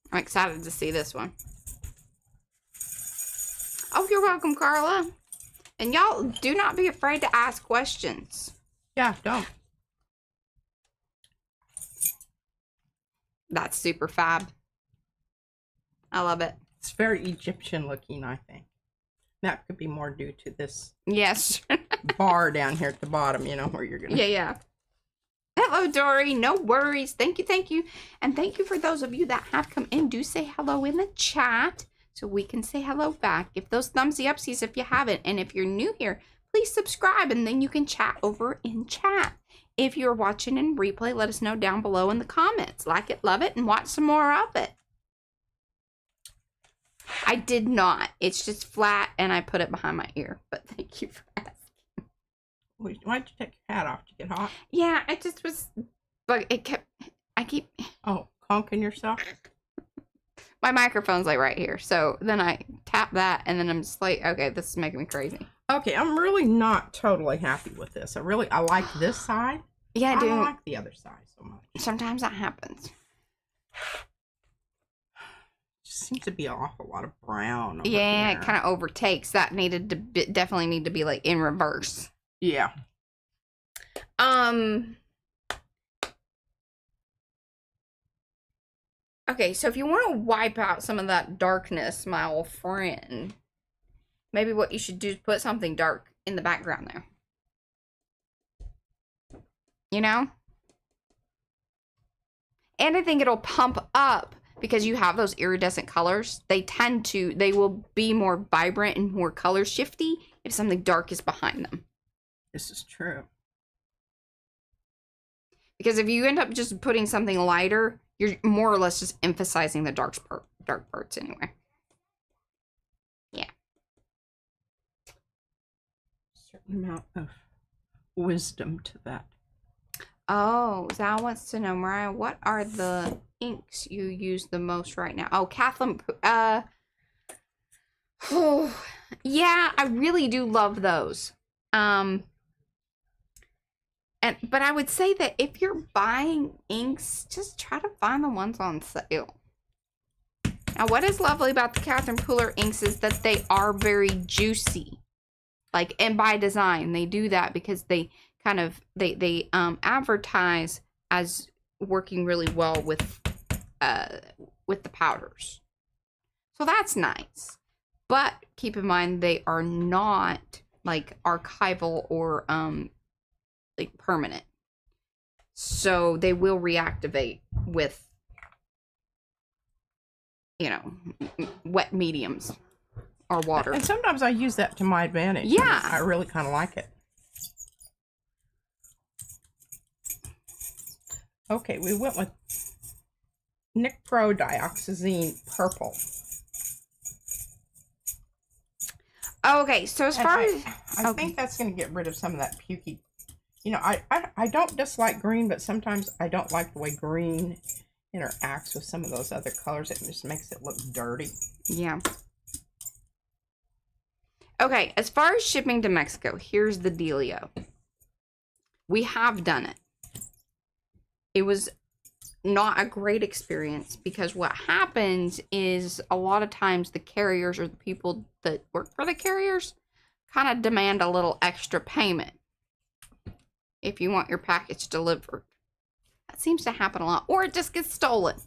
I'm excited to see this one. Oh, you're welcome, Carla. And y'all, do not be afraid to ask questions. Yeah, don't. That's super fab. I love it. It's very Egyptian looking, I think. That could be more due to this yes bar down here at the bottom, you know, where you're gonna. Yeah. Hello, Dory. No worries. Thank you. And thank you for those of you that have come in. Do say hello in the chat so we can say hello back. Give those thumbsy upsies if you haven't. And if you're new here, please subscribe and then you can chat over in chat. If you're watching in replay, let us know down below in the comments. Like it, love it, and watch some more of it. I did not. It's just flat and I put it behind my ear. But thank you for asking. Why don't you take your hat off to get hot? Yeah, it just was, but I keep. Oh, conking yourself? My microphone's like right here. So then I tap that and then I'm just like, okay, this is making me crazy. Okay, I'm really not totally happy with this. I like this side. Yeah, I do. I don't like the other side so much. Sometimes that happens. Just seems to be an awful lot of brown. Yeah, there. it kind of overtakes. That needed to definitely need to be like in reverse. Yeah. Okay, so if you want to wipe out some of that darkness, my old friend, maybe what you should do is put something dark in the background there. You know? And I think it'll pump up because you have those iridescent colors. They will be more vibrant and more color shifty if something dark is behind them. This is true. Because if you end up just putting something lighter, you're more or less just emphasizing the dark parts anyway. Yeah. Certain amount of wisdom to that. Oh, Zal wants to know, Mariah, what are the inks you use the most right now? Oh, Kathleen, oh, yeah, I really do love those. But I would say that if you're buying inks, just try to find the ones on sale. Now, what is lovely about the Catherine Pooler inks is that they are very juicy. Like, and by design, they do that because they kind of, they advertise as working really well with the powders. So that's nice. But keep in mind, they are not like archival or like permanent. So they will reactivate with, you know, wet mediums or water. And sometimes I use that to my advantage. Yeah. I really kind of like it. Okay, we went with Nick Pro Dioxazine Purple. Okay, so as far as... I think that's going to get rid of some of that pukey. You know, I don't dislike green, but sometimes I don't like the way green interacts with some of those other colors. It just makes it look dirty. Yeah. Okay, as far as shipping to Mexico, here's the dealio. We have done it. It was not a great experience because what happens is a lot of times the carriers or the people that work for the carriers kind of demand a little extra payment if you want your package delivered. That seems to happen a lot. Or it just gets stolen.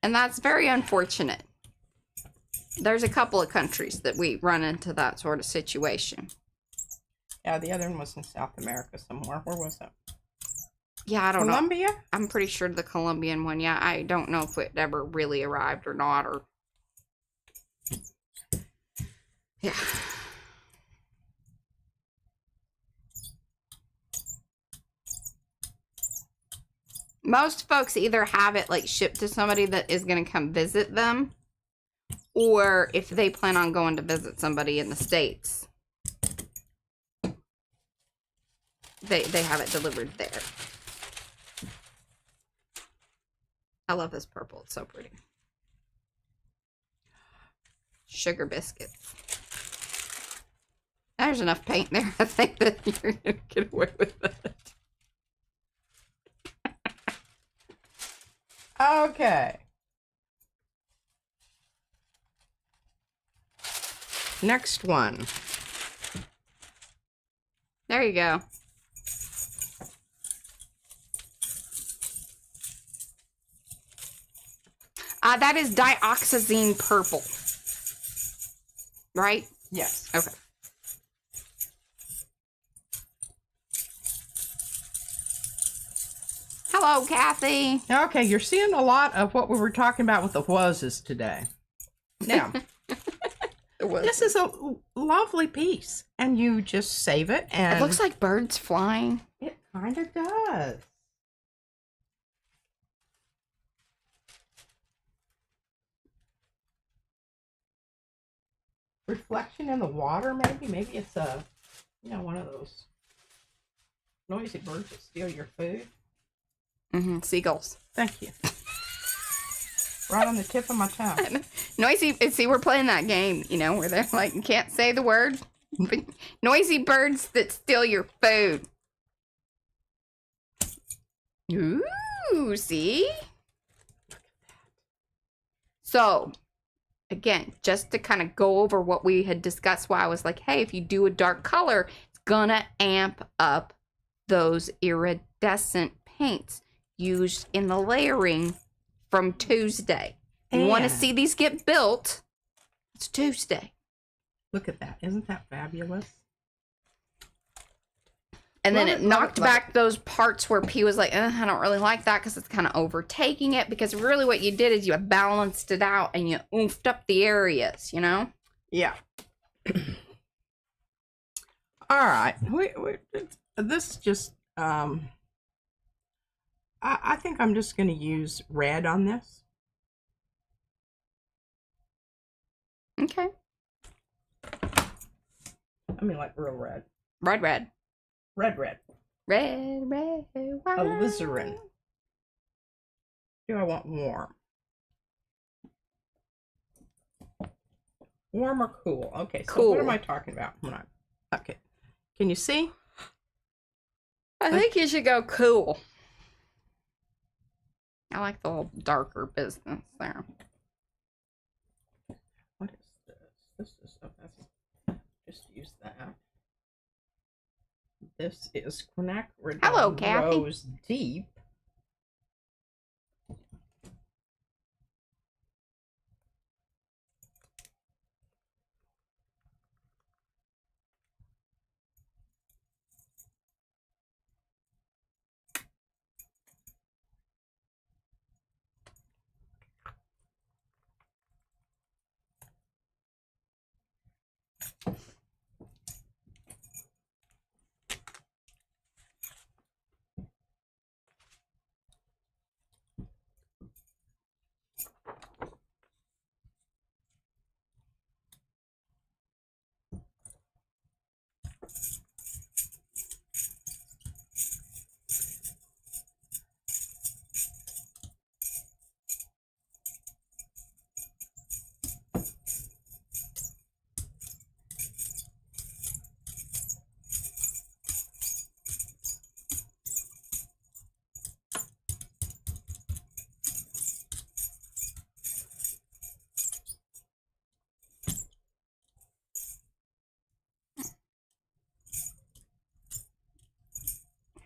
And that's very unfortunate. There's a couple of countries that we run into that sort of situation. Yeah, the other one was in South America somewhere. Where was it? Yeah, I don't know. Colombia? I'm pretty sure the Colombian one. Yeah, I don't know if it ever really arrived or not. Or yeah. Most folks either have it like shipped to somebody that is going to come visit them, or if they plan on going to visit somebody in the States, they have it delivered there. I love this purple. It's so pretty. Sugar biscuits. There's enough paint there. I think that you're going to get away with it. Okay. Next one. There you go. That is dioxazine purple. Right? Yes. Okay. Hello, Kathy. Okay, you're seeing a lot of what we were talking about with the whases today. Now, this is a lovely piece, and you just save it, and It looks like birds flying. it kind of does. Reflection in the water, maybe it's a, you know, one of those noisy birds that steal your food. Seagulls. Thank you. Right on the tip of my tongue. Noisy. See, we're playing that game, you know, where they're like, you can't say the word. But noisy birds that steal your food. Ooh, see? So, again, just to kind of go over what we had discussed, why I was like, hey, if you do a dark color, it's gonna amp up those iridescent paints used in the layering from Tuesday. You want to see these get built, it's Tuesday. Look at that. Isn't that fabulous? And then it knocked back those parts where P was like, I don't really like that because it's kind of overtaking it. Because really what you did is you balanced it out and you oofed up the areas, you know? Yeah. All right. This is just I think I'm just going to use red on this. Okay. I mean, like real red. Red, red. Red, red. Red, red, white. Alizarin. Do I want warm? Warm or cool? Okay, so Cool. what am I talking about? Okay. Can you see? I think you should go cool. I like the little darker business there. What is this? This is, oh, that's, just use that. This is Quinacridone Hello, Kathy. Rose Deep.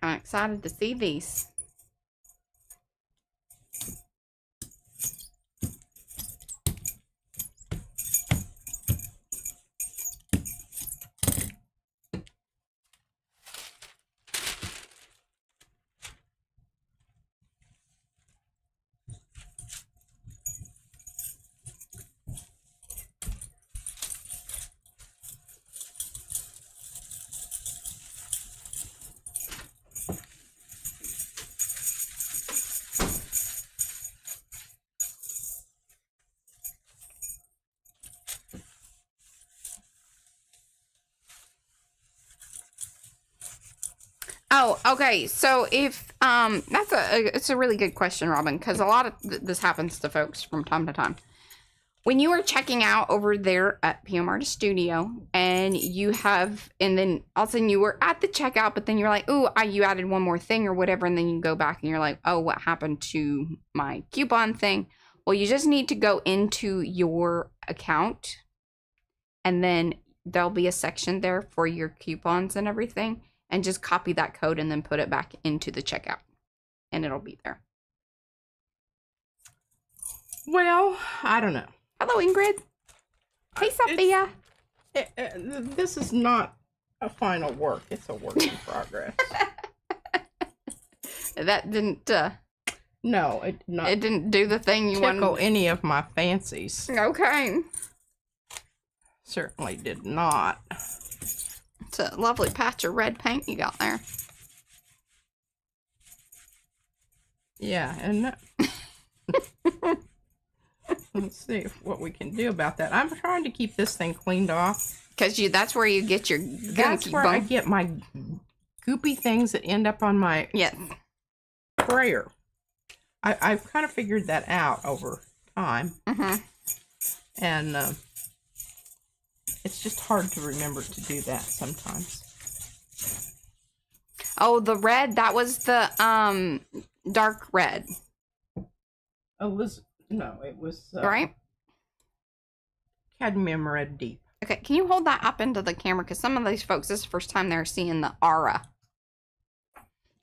I'm excited to see these. Oh, okay. So if that's it's a really good question, Robin, because a lot of this happens to folks from time to time. When you are checking out over there at PM Artist Studio, and then all of a sudden you were at the checkout, but then you're like, "Ooh, you added one more thing or whatever," and then you go back and you're like, "Oh, what happened to my coupon thing?" Well, you just need to go into your account, and then there'll be a section there for your coupons and everything. And just copy that code and then put it back into the checkout. And it'll be there. Well, I don't know. Hello, Ingrid. Hey, Sophia. This is not a final work. It's a work in progress. That didn't... no, it did not. It didn't do the thing you tickle wanted. any of my fancies. Okay. Certainly did not. It's a lovely patch of red paint you got there. Yeah, and let's see what we can do about that. I'm trying to keep this thing cleaned off. Because that's where you get your gunky That's where I get my goopy things that end up on my sprayer. I've kind of figured that out over time. Mm-hmm. And it's just hard to remember to do that sometimes. Oh, the red, that was the dark red. No, it was right? Cadmium Red Deep. Okay, can you hold that up into the camera? Because some of these folks, this is the first time they're seeing the Aura.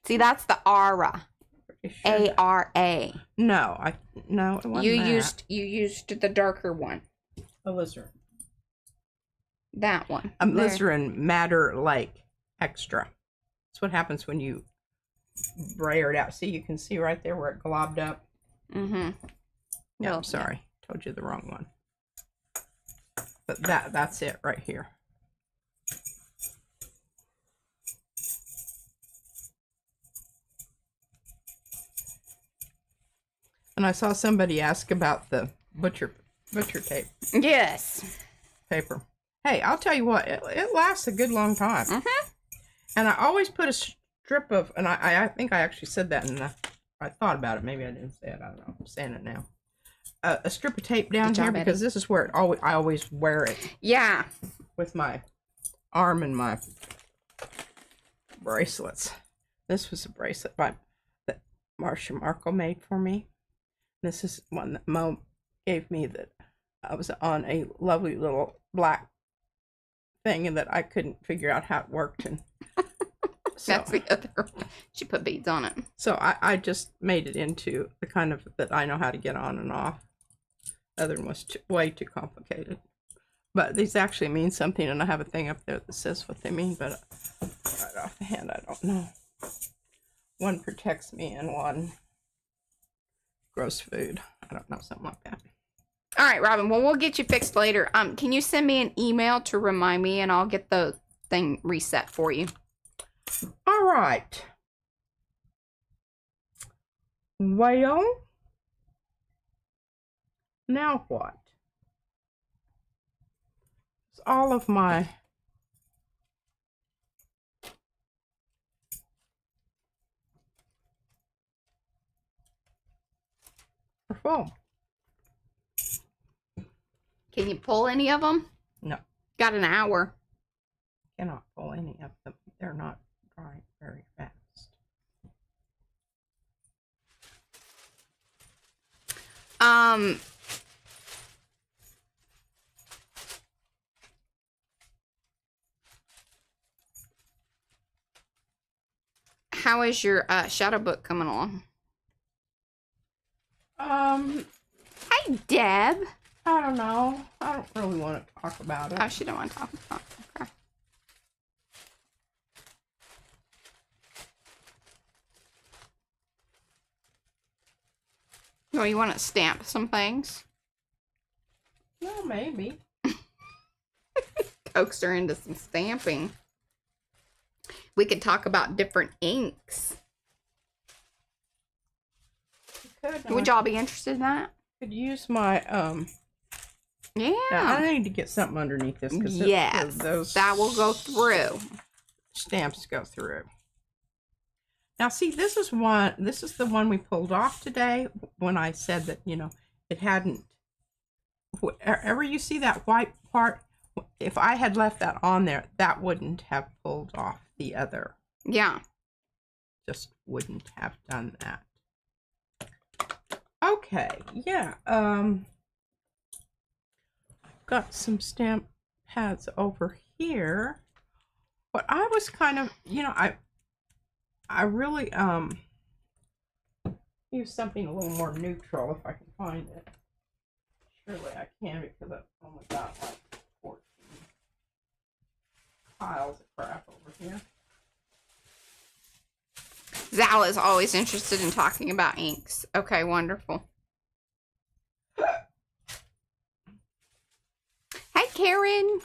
See, that's the Aura. Sure. A-R-A. No, it wasn't You used the darker one. Alizarin. That one. Alizarin Matter Lake Extra. That's what happens when you brayer it out. See, you can see right there where it globbed up. Mm-hmm. No, I'm sorry. Told you the wrong one. But that's it right here. And I saw somebody ask about the butcher tape Yes. paper. Hey, I'll tell you what, it lasts a good long time. Mm-hmm. And I always put a strip of, and I think I actually said that, and I thought about it. Maybe I didn't say it. I don't know. I'm saying it now. A strip of tape down here because this is where I always wear it. Yeah. With my arm and my bracelets. This was a bracelet that Marcia Markle made for me. This is one that Mo gave me that I was on a lovely little black thing and that I couldn't figure out how it worked. And so, that's the other. She put beads on it. So I just made it into the kind of that I know how to get on and off. Other one was way too complicated. But these actually mean something, and I have a thing up there that says what they mean, but right offhand, I don't know. One protects me and one grows food. I don't know, something like that. All right, Robin. Well, we'll get you fixed later. Can you send me an email to remind me, and I'll get the thing reset for you. All right. Well, now what? It's all of my full. Can you pull any of them? No. Got an hour. Cannot pull any of them. They're not drying very fast. How is your shadow book coming along? Hey, Deb. I don't know. I don't really want to talk about it. Oh, she don't want to talk about it. Okay. Oh, you want to stamp some things? No, maybe. Coax her into some stamping. We could talk about different inks. Would y'all be interested in that? Could use my Yeah. Now, I need to get something underneath this because yes, those that will go through. Stamps go through. Now, see, this is the one we pulled off today when I said that, you know, it hadn't. Wherever you see that white part, if I had left that on there, that wouldn't have pulled off the other. Yeah. Just wouldn't have done that. Okay, yeah. Got some stamp pads over here. But I was kind of, you know, I really use something a little more neutral if I can find it. Surely I can because I've only got like 14 piles of crap over here. Zal is always interested in talking about inks. Okay, wonderful. Hey, Karen.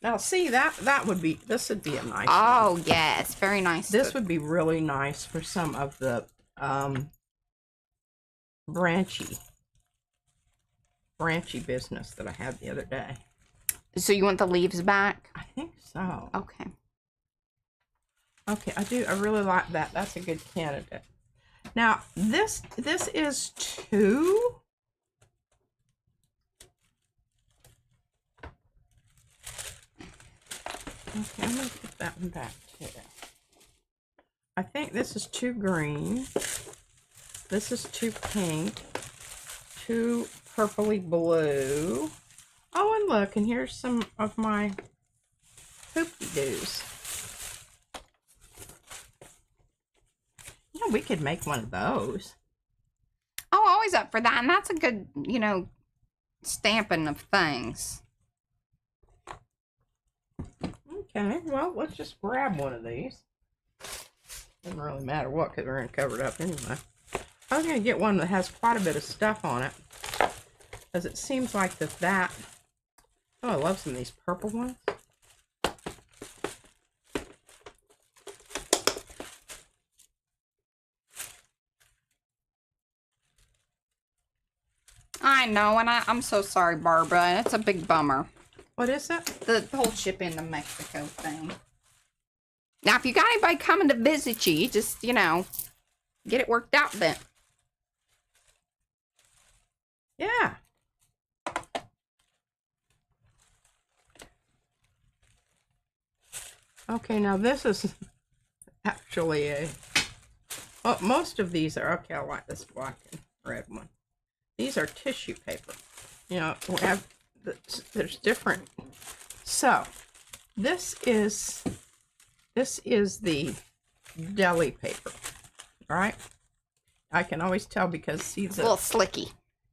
Now, see, this would be a nice Oh, one. yes. Very nice. This would be really nice for some of the branchy business that I had the other day. So you want the leaves back? I think so. Okay. Okay, I do. I really like that. That's a good candidate. Now, this is 2. Okay, I'm going to put that one back too. I think this is 2 green. This is 2 pink. 2 purpley blue. Oh, and look, and here's some of my hoopty-doos. You know, we could make one of those. Oh, always up for that. And that's a good, you know, stamping of things. Okay, well, let's just grab one of these. Doesn't really matter what, because we're going to cover it up anyway. I was going to get one that has quite a bit of stuff on it. Because it seems like that... Oh, I love some of these purple ones. I know, and I'm so sorry, Barbara. It's a big bummer. What is it? The whole shipping to Mexico thing. Now, if you got anybody coming to visit you, you just, you know, get it worked out then. Yeah. Okay, now this is actually a... Well, most of these are... Okay, I like this black and red one. These are tissue paper. You know, we have... There's different... So, this is the deli paper. All right? I can always tell because see It's a little slicky.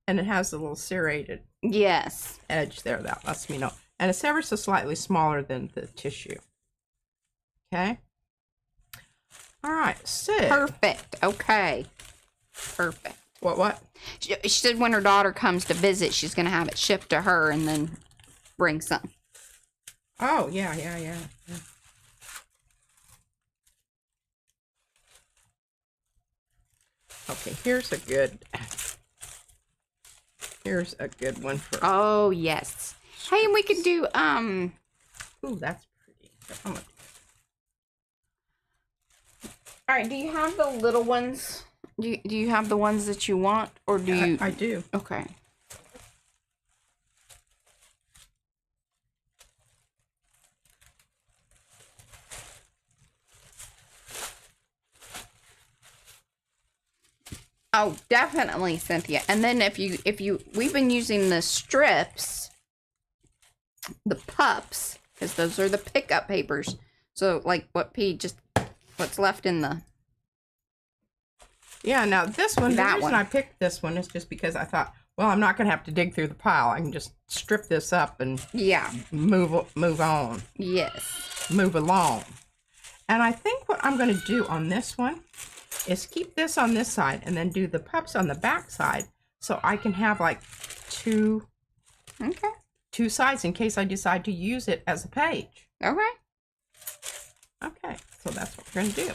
And it has a little serrated Yes. edge there. That lets me know. And it's ever so slightly smaller than the tissue. Okay? All right, so... Perfect. Okay. Perfect. What? She said when her daughter comes to visit, she's going to have it shipped to her and then bring some. Oh, yeah. Okay, here's a good one for... Oh, yes. Hey, and we could do, Ooh, that's pretty. I'm gonna... All right, do you have the little ones? Do you have the ones that you want, or do you... I do. Okay. Oh, definitely, Cynthia. And then if you we've been using the strips, the pups, because those are the pickup papers. So like what's left in the... Yeah, now this one, the reason one. I picked this one is just because I thought, well, I'm not going to have to dig through the pile. I can just strip this up and Yeah. move on. Yes. Move along. And I think what I'm going to do on this one is keep this on this side and then do the pups on the back side so I can have like two sides in case I decide to use it as a page. Okay. Okay, so that's what we're going to do.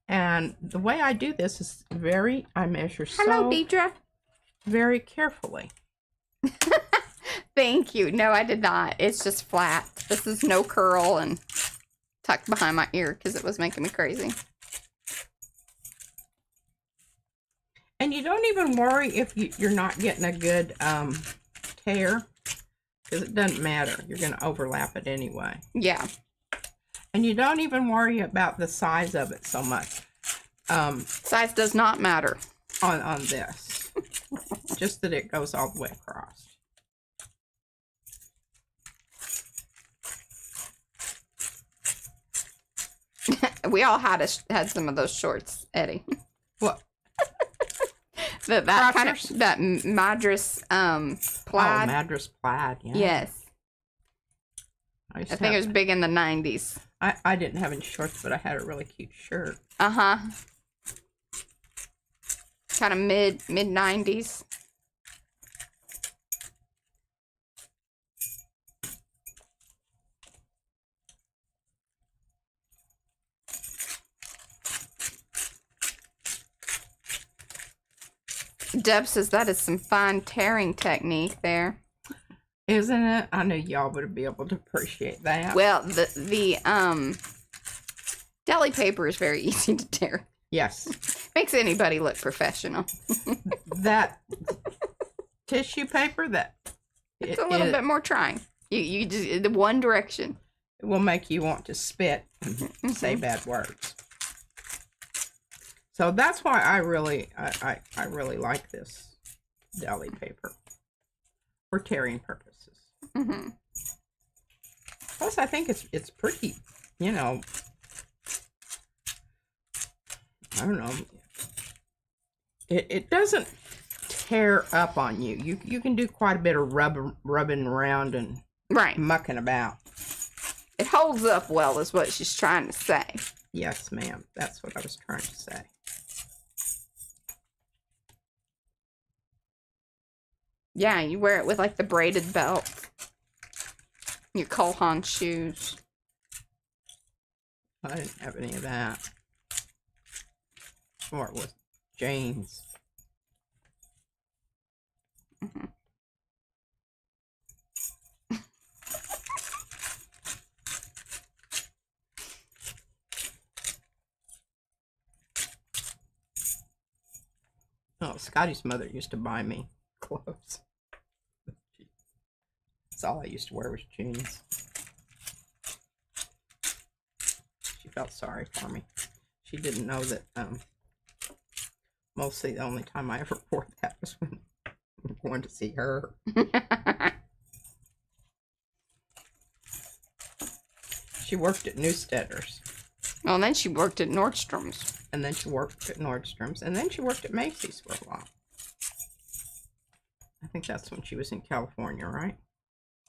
And the way I do this is I measure Hello, Deidre. very carefully. Thank you. No, I did not. It's just flat. This is no curl and tucked behind my ear because it was making me crazy. And you don't even worry if you're not getting a good tear, because it doesn't matter. You're going to overlap it anyway. Yeah. And you don't even worry about the size of it so much. Size does not matter. On this. Just that it goes all the way across. We all had some of those shorts, Eddie. What? that kind of that Madras plaid. Oh, Madras plaid. Yeah. Yes. I think it was big in the 90s. I didn't have any shorts, but I had a really cute shirt. Uh-huh. Kind of mid 90s. Deb says that is some fine tearing technique there. Isn't it? I knew y'all would be able to appreciate that. Well, the deli paper is very easy to tear. Yes. Makes anybody look professional. That tissue paper, it's a little bit more trying. You just the one direction. It will make you want to spit and say bad words. So that's why I really like this deli paper for tearing purposes. Mm-hmm. Plus, I think it's pretty, you know. I don't know. It doesn't tear up on you. You can do quite a bit of rubbing around and mucking about. It holds up well, is what she's trying to say. Yes, ma'am. That's what I was trying to say. Yeah, you wear it with like the braided belt. Your Cole Haan shoes. I didn't have any of that. Or it was Jane's. Oh, Scotty's mother used to buy me clothes. That's all I used to wear was jeans. She felt sorry for me. She didn't know that mostly the only time I ever wore that was when I'm going to see her. She worked at Newstetter's. Well, and then she worked at Nordstrom's. And then she worked at Nordstrom's. And then she worked at Macy's for a while. I think that's when she was in California, right?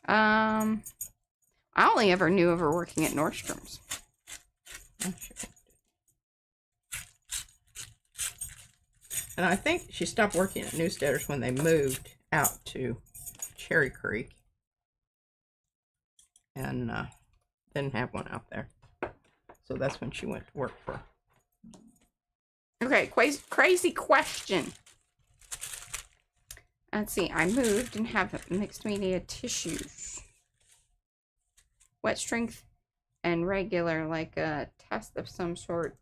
I only ever knew of her working at Nordstrom's. And I think she stopped working at Newstetter's when they moved out to Cherry Creek. And didn't have one out there. So that's when she went to work for. Okay, crazy question. Let's see. I moved and have mixed media tissues. Wet strength and regular, like a test of some sort.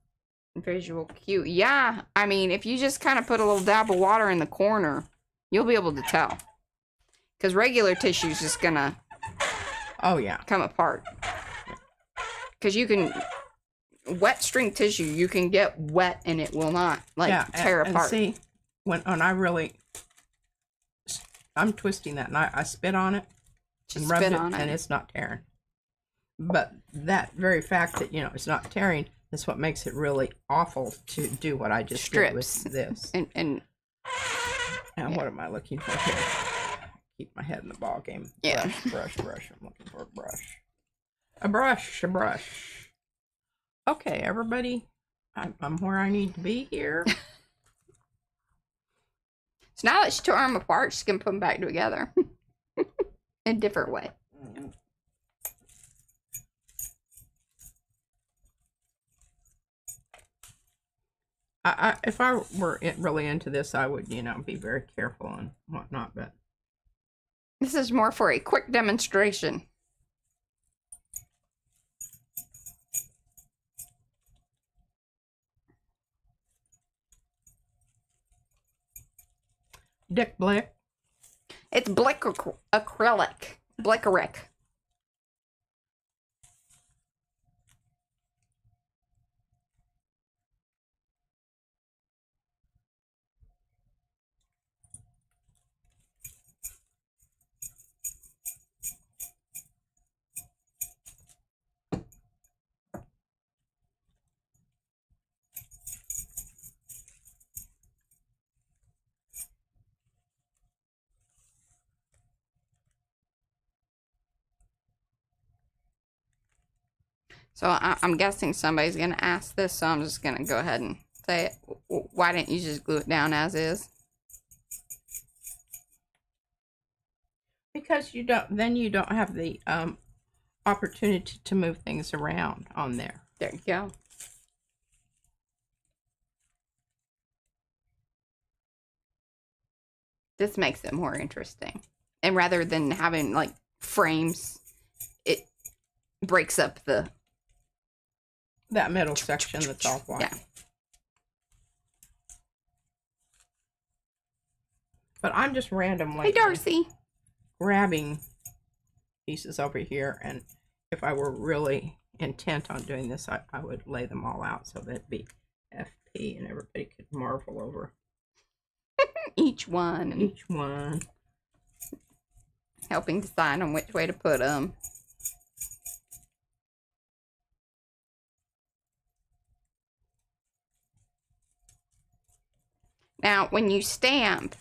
Visual cue. Yeah, I mean, if you just kind of put a little dab of water in the corner, you'll be able to tell. Because regular tissue is just gonna come apart. Because you can, wet string tissue, you can get wet and it will not, tear apart. And see, when I'm twisting that and I spit on it and rub it, and it's not tearing. But that very fact that, it's not tearing is what makes it really awful to do what I just did with this. And what am I looking for here? Keep my head in the ball game. Yeah. Brush. I'm looking for a brush. A brush. Okay, everybody. I'm where I need to be here. So now that she tore them apart, she's going to put them back together. In a different way. If I were really into this, I would, be very careful and whatnot, but. This is more for a quick demonstration. Blick. It's Blick acrylic. Blickeric. So I'm guessing somebody's going to ask this, so I'm just going to go ahead and say it. Why didn't you just glue it down as is? Because you don't have the opportunity to move things around on there. There you go. This makes it more interesting. And rather than having like frames, it breaks up that middle section that's all white. Yeah. But I'm just randomly. Hey, Darcy. Grabbing pieces over here, and if I were really intent on doing this, I would lay them all out so that it'd be FP and everybody could marvel over each one. Helping decide on which way to put them. Now, when you stamp,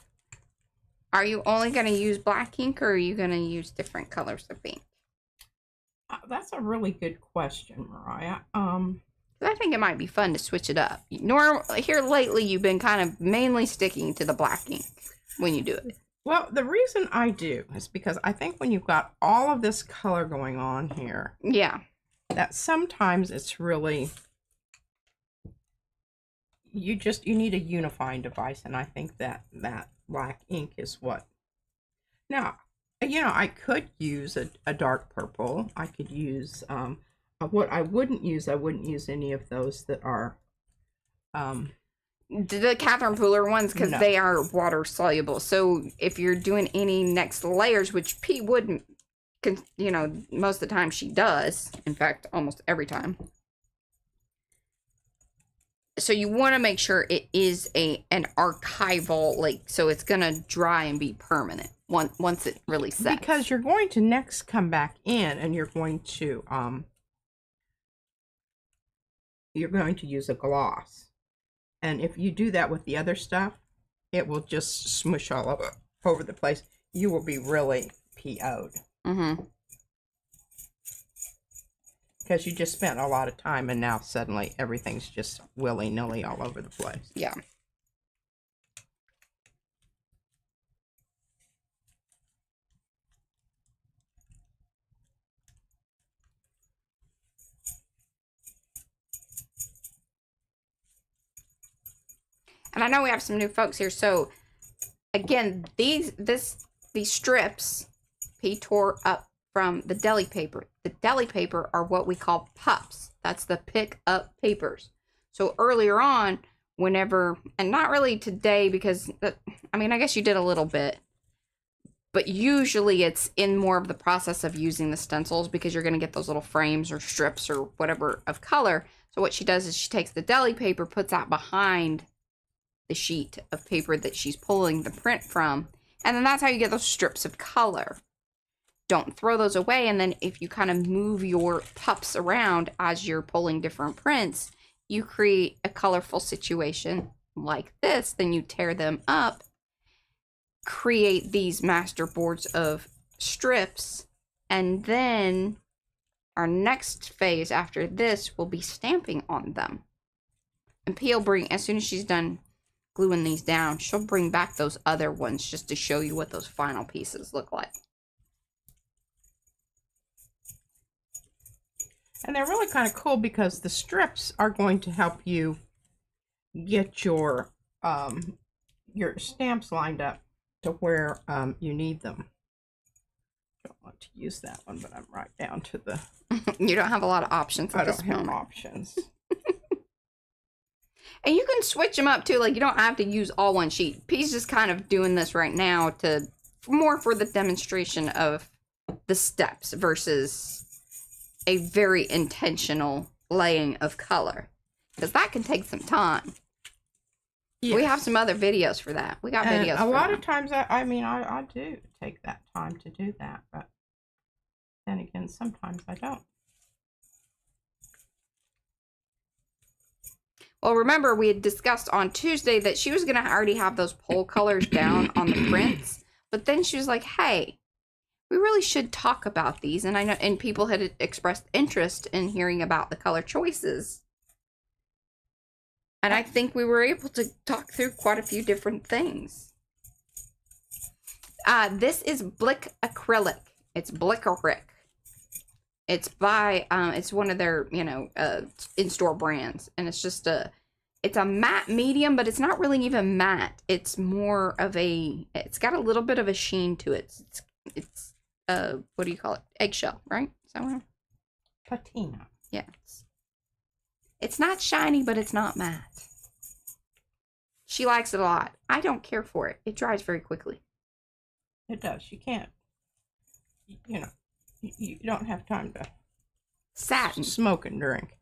are you only going to use black ink, or are you going to use different colors of ink? That's a really good question, Mariah. I think it might be fun to switch it up. Here lately, you've been kind of mainly sticking to the black ink when you do it. Well, the reason I do is because I think when you've got all of this color going on here, yeah, that sometimes it's really, you need a unifying device, and I think that black ink is what. Now, I could use a dark purple. I could use what I wouldn't use any of those that are The Catherine Pooler ones, because No. they are water soluble. So if you're doing any next layers, which P wouldn't, you know, most of the time she does. In fact, almost every time. So you want to make sure it is an archival, like, so it's going to dry and be permanent once it really sets. Because you're going to next come back in and you're going to use a gloss. And if you do that with the other stuff, it will just smush all over the place. You will be really PO'd. Mm-hmm. Because you just spent a lot of time and now suddenly everything's just willy-nilly all over the place. Yeah. And I know we have some new folks here, so again, these strips P tore up from the deli paper. The deli paper are what we call pups. That's the pick up papers. So earlier on, whenever, and not really today because, I mean, I guess you did a little bit, but usually it's in more of the process of using the stencils because you're going to get those little frames or strips or whatever of color. So what she does is she takes the deli paper, puts that behind the sheet of paper that she's pulling the print from, and then that's how you get those strips of color. Don't throw those away, and then if you kind of move your pups around as you're pulling different prints, you create a colorful situation like this. Then you tear them up, create these master boards of strips, and then our next phase after this will be stamping on them. And P will bring, as soon as she's done gluing these down, she'll bring back those other ones just to show you what those final pieces look like. And they're really kind of cool because the strips are going to help you get your stamps lined up to where you need them. I don't want to use that one, but I'm right down to the... You don't have a lot of options at I this don't have moment. options. And you can switch them up too. Like, you don't have to use all one sheet. P's just kind of doing this right now to more for the demonstration of the steps versus a very intentional laying of color, because that can take some time. Yes. We have some other videos for that. We got videos. A lot of times, I do take that time to do that, but then again, sometimes I don't. Well, remember, we had discussed on Tuesday that she was going to already have those pole colors down on the prints. But then she was like, hey, we really should talk about these. And I know, and people had expressed interest in hearing about the color choices. And I think we were able to talk through quite a few different things. This is Blick acrylic. It's Blickerick. It's by, it's one of their, in-store brands. And it's just it's a matte medium, but it's not really even matte. It's more of it's got a little bit of a sheen to it. It's what do you call it? Eggshell, right? Is that one? Patina. Yeah. It's not shiny, but it's not matte. She likes it a lot. I don't care for it. It dries very quickly. It does. You can't, you don't have time to satin smoke and drink.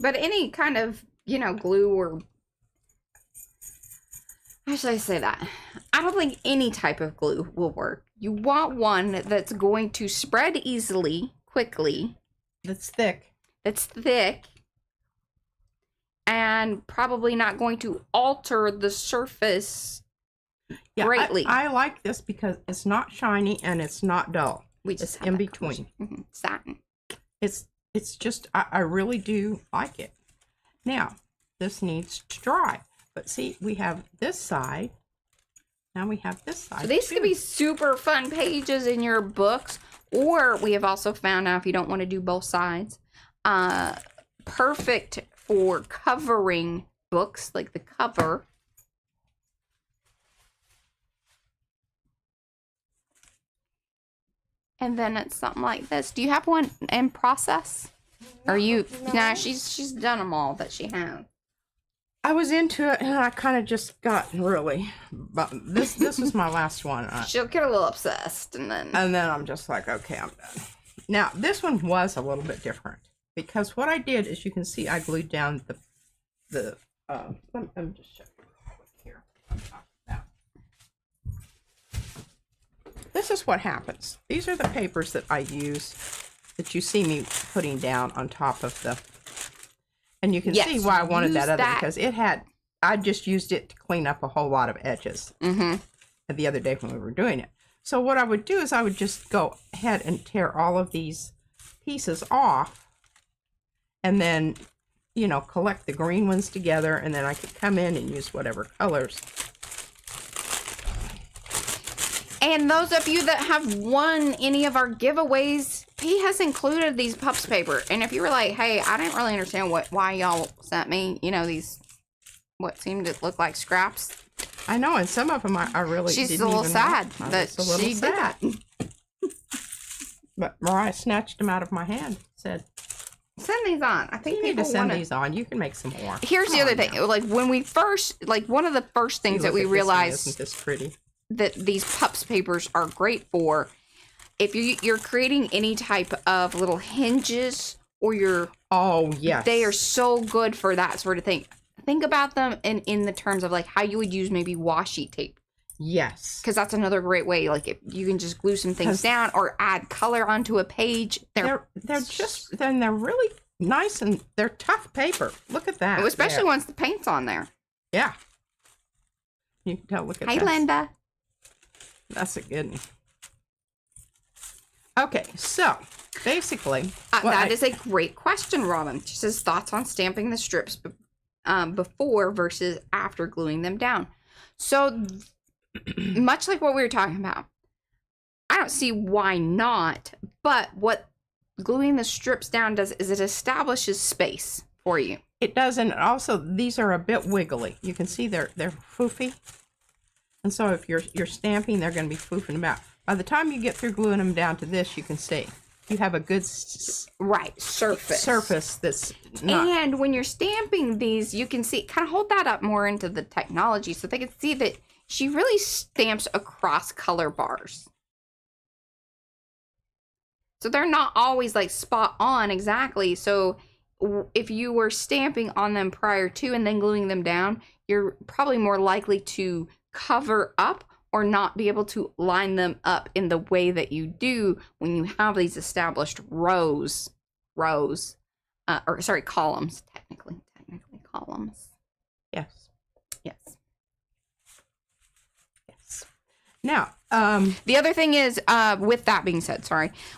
But any kind of, glue or... How should I say that? I don't think any type of glue will work. You want one that's going to spread easily, quickly. That's thick. That's thick. And probably not going to alter the surface greatly. I like this because it's not shiny and it's not dull. It's in between. Mm-hmm. Satin. It's just, I really do like it. Now, this needs to dry. But see, we have this side. Now we have this side. So these could be super fun pages in your books. Or we have also found out, if you don't want to do both sides, perfect for covering books, like the cover. And then it's something like this. Do you have one in process? Or you? No. Nah, she's done them all that she has. I was into it, and I kind of just got really. But this is my last one. She'll get a little obsessed, and then I'm just like, okay, I'm done. Now this one was a little bit different because what I did is, you can see, I glued down the. Let me just show you real quick here. Now, this is what happens. These are the papers that I use, that you see me putting down on top of the. And you can see why I wanted that other, because I just used it to clean up a whole lot of edges the other day when we were doing it. So what I would do is I would just go ahead and tear all of these pieces off, and then, you know, collect the green ones together, and then I could come in and use whatever colors. And those of you that have won any of our giveaways, he has included these pups paper. And if you were like, hey, I didn't really understand why y'all sent me, you know, these, what seemed to look like scraps. I know, and some of them I really She's didn't a little even sad know. that she did that. But Mariah snatched them out of my hand, said, send these on. I think you need to send wanna... these on. You can make some more. Here's the other thing. Like, when we first, like, one of the first things that we realized, isn't this pretty? That these pups papers are great for, if you're creating any type of little hinges, or you're, oh yes, they are so good for that sort of thing. Think about them in the terms of like how you would use maybe washi tape. Yes, because that's another great way. Like, if you can just glue some things down or add color onto a page. They're really nice, and they're tough paper. Look at that, especially once the paint's on there. Yeah, you can tell. Look at Hey, Linda. That's a good one. Okay, so basically, that is a great question, Robin. She says thoughts on stamping the strips before versus after gluing them down. So much like what we were talking about, I don't see why not. But what gluing the strips down does is it establishes space for you. It does, and also these are a bit wiggly. You can see they're foofy. And so if you're stamping, they're going to be foofing about. By the time you get through gluing them down to this, you can see you have a good surface that's not. And when you're stamping these, you can see, kind of hold that up more into the technology so they can see that she really stamps across color bars. So they're not always like spot on exactly. So if you were stamping on them prior to and then gluing them down, you're probably more likely to cover up or not be able to line them up in the way that you do when you have these established columns, technically columns. Yes. Now, the other thing is, with that being said,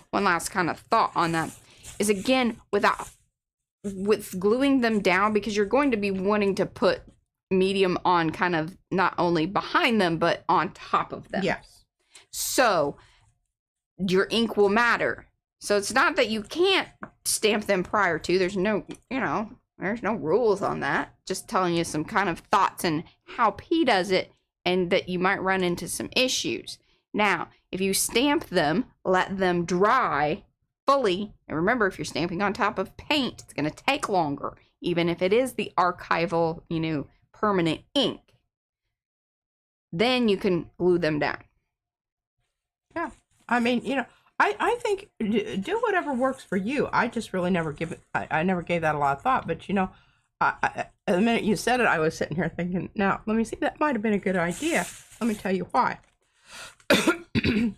one last kind of thought on that is, again, with gluing them down, because you're going to be wanting to put medium on kind of not only behind them but on top of them. Yes. So your ink will matter. So it's not that you can't stamp them prior to. There's no rules on that. Just telling you some kind of thoughts and how P does it, and that you might run into some issues. Now, if you stamp them, let them dry fully, and remember, if you're stamping on top of paint, it's going to take longer, even if it is the archival, permanent ink. Then you can glue them down. Yeah. I mean, I think do whatever works for you. I just really never I never gave that a lot of thought. But, the minute you said it, I was sitting here thinking, now, let me see, that might have been a good idea. Let me tell you why.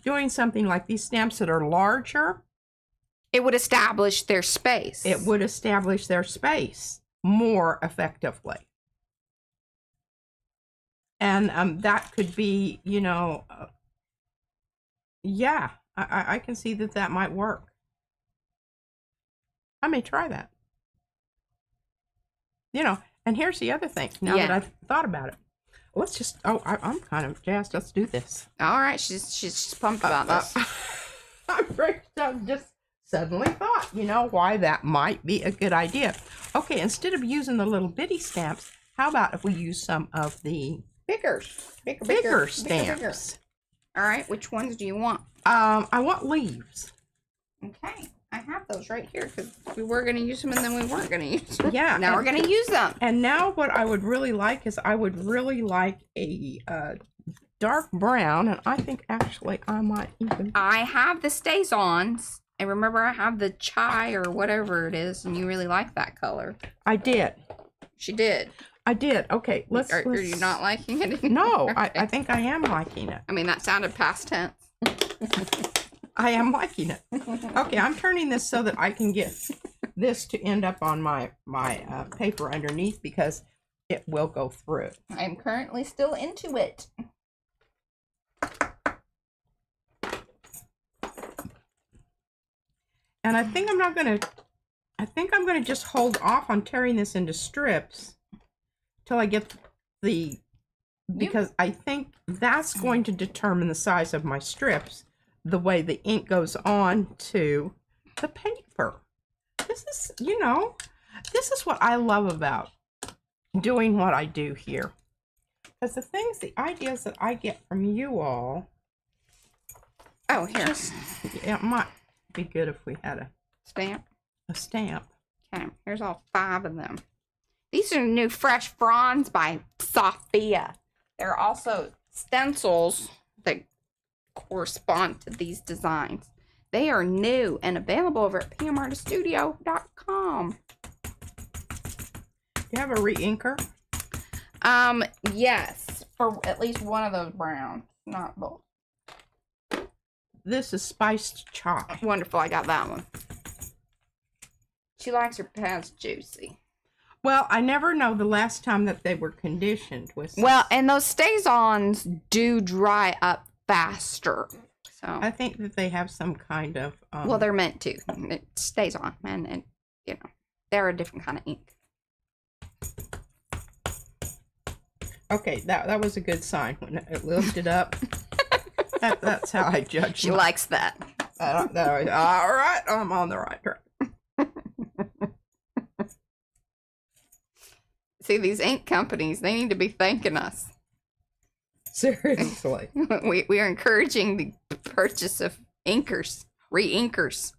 Doing something like these stamps that are larger, it would establish their space. It would establish their space more effectively. And that could be, yeah, I can see that might work. I may try that. And here's the other thing. Now that I've thought about it, let's just. I'm kind of jazzed. Let's do this. All right, she's pumped about this. I just suddenly thought, why that might be a good idea. Okay, instead of using the little bitty stamps, how about if we use some of the Bigger stamps? All right, which ones do you want? I want leaves. Okay, I have those right here because we were going to use them and then we weren't going to use them. Yeah. Now we're going to use them. And now what I would really like is I would really like a dark brown, and I think actually I might even... I have the Stazons, and remember I have the chai or whatever it is, and you really like that color. I did. She did. I did. Okay, let's... Are you not liking it anymore? No, I think I am liking it. I mean, that sounded past tense. I am liking it. Okay, I'm turning this so that I can get this to end up on my paper underneath because it will go through. I'm currently still into it. And I think I'm gonna just hold off on tearing this into strips till I get because I think that's going to determine the size of my strips, the way the ink goes on to the paper. This is, this is what I love about doing what I do here. Because the ideas that I get from you all. Oh, here. It might be good if we had a Stamp. Okay, here's all 5 of them. These are new fresh fronds by Sophia. There are also stencils that correspond to these designs. They are new and available over at pmartiststudio.com. You have a re-inker? Yes, for at least one of those browns, not both. This is spiced chalk. Wonderful, I got that one. She likes her pads juicy. Well, I never know the last time that they were conditioned with. Well, and those Stazons do dry up faster. So I think that they have some kind of. Well, they're meant to. It stays on, and they're a different kind of ink. Okay, that was a good sign when it lifted up. That's how I judge. She likes that. All right, I'm on the right track. See, these ink companies, they need to be thanking us. Seriously. We are encouraging the purchase of inkers, re-inkers.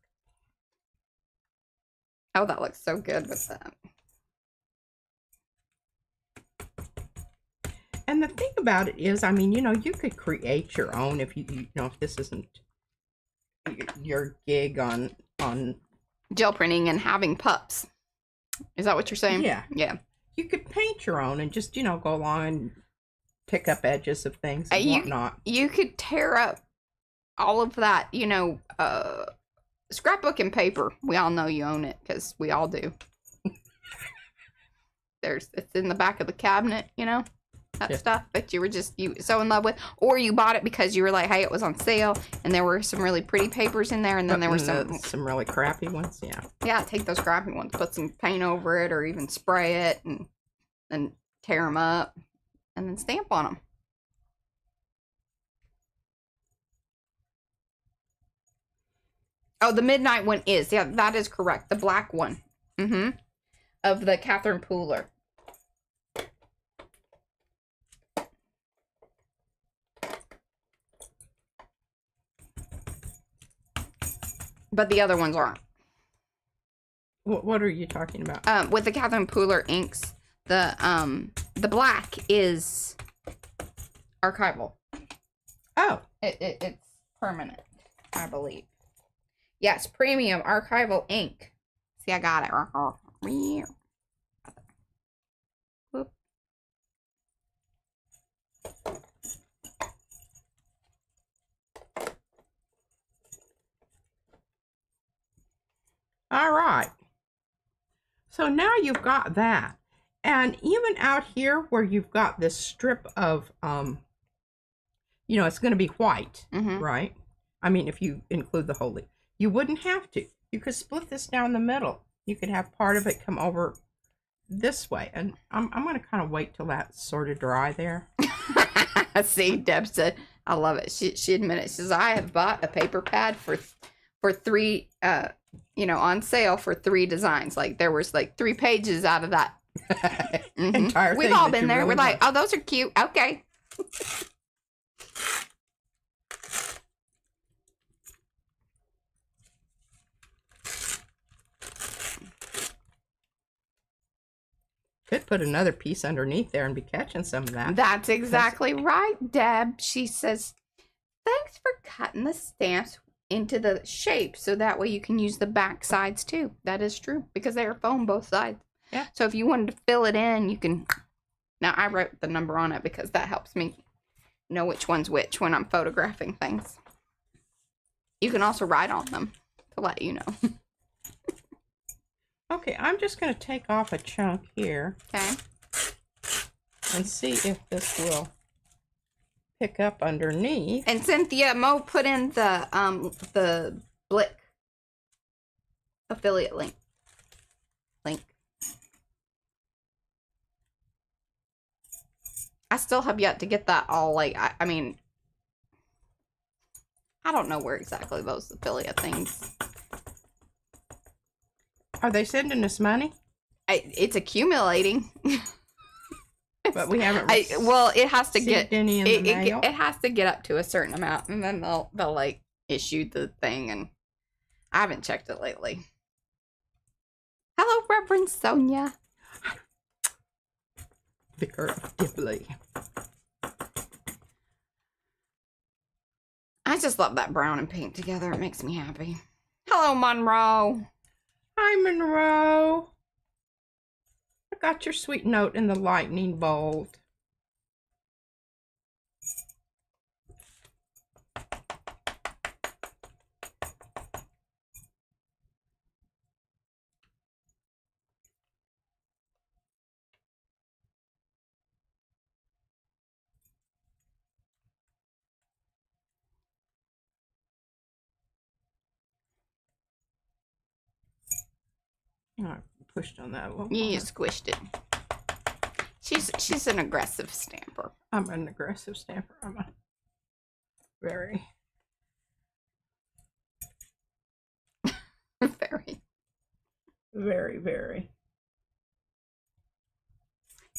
Oh, that looks so good with that. And the thing about it is, I mean, you could create your own if if this isn't your gig on gel printing and having pups. Is that what you're saying? Yeah. Yeah. You could paint your own and just, go along and pick up edges of things and whatnot. You could tear up all of that, scrapbook and paper. We all know you own it because we all do. It's in the back of the cabinet, that stuff that you were so in love with, or you bought it because you were like, hey, it was on sale and there were some really pretty papers in there, and then there were some really crappy ones. Yeah, take those crappy ones, put some paint over it, or even spray it and then tear them up and then stamp on them. Oh, the midnight one is, that is correct, the black one of the Catherine Pooler. But the other ones aren't. What are you talking about? With the Catherine Pooler inks, the black is archival. Oh, it's permanent, I believe. Yes, premium archival ink. See, I got it. Whoop. all right. So now you've got that. And even out here where you've got this strip of, it's going to be white, right? I mean, if you include the whole leaf, you wouldn't have to. You could split this down the middle. You could have part of it come over this way. And I'm going to kind of wait till that's sort of dry there. See, Deb said, I love it. She admitted, she says, I have bought a paper pad for for 3, you know, on sale for 3 designs. Like there was like 3 pages out of that. Entire We've thing all that been you there. really We're like, want. oh, those are cute. Okay. Could put another piece underneath there and be catching some of that. That's exactly right, Deb. She says, thanks for cutting the stamps into the shape so that way you can use the back sides too. That is true because they are foam both sides. Yeah. So if you wanted to fill it in, you can. Now I wrote the number on it because that helps me know which one's which when I'm photographing things. You can also write on them to let you know. Okay, I'm just going to take off a chunk here. Okay. And see if this will pick up underneath. And Cynthia, Mo put in the Blick affiliate link. I still have yet to get that all, like, I mean, I don't know where exactly those affiliate things. Are they sending us money? It's accumulating. But we haven't well, it has to get any in the mail. it has to get up to a certain amount, and then they'll like issue the thing, and I haven't checked it lately. Hello, Reverend Sonia. Vicar of Dibley. I just love that brown and pink together. It makes me happy. Hello, Monroe. Hi, Monroe. I got your sweet note in the lightning bolt. I pushed on that a little. Yeah, you squished it. She's an aggressive stamper. I'm an aggressive stamper. I'm a very very.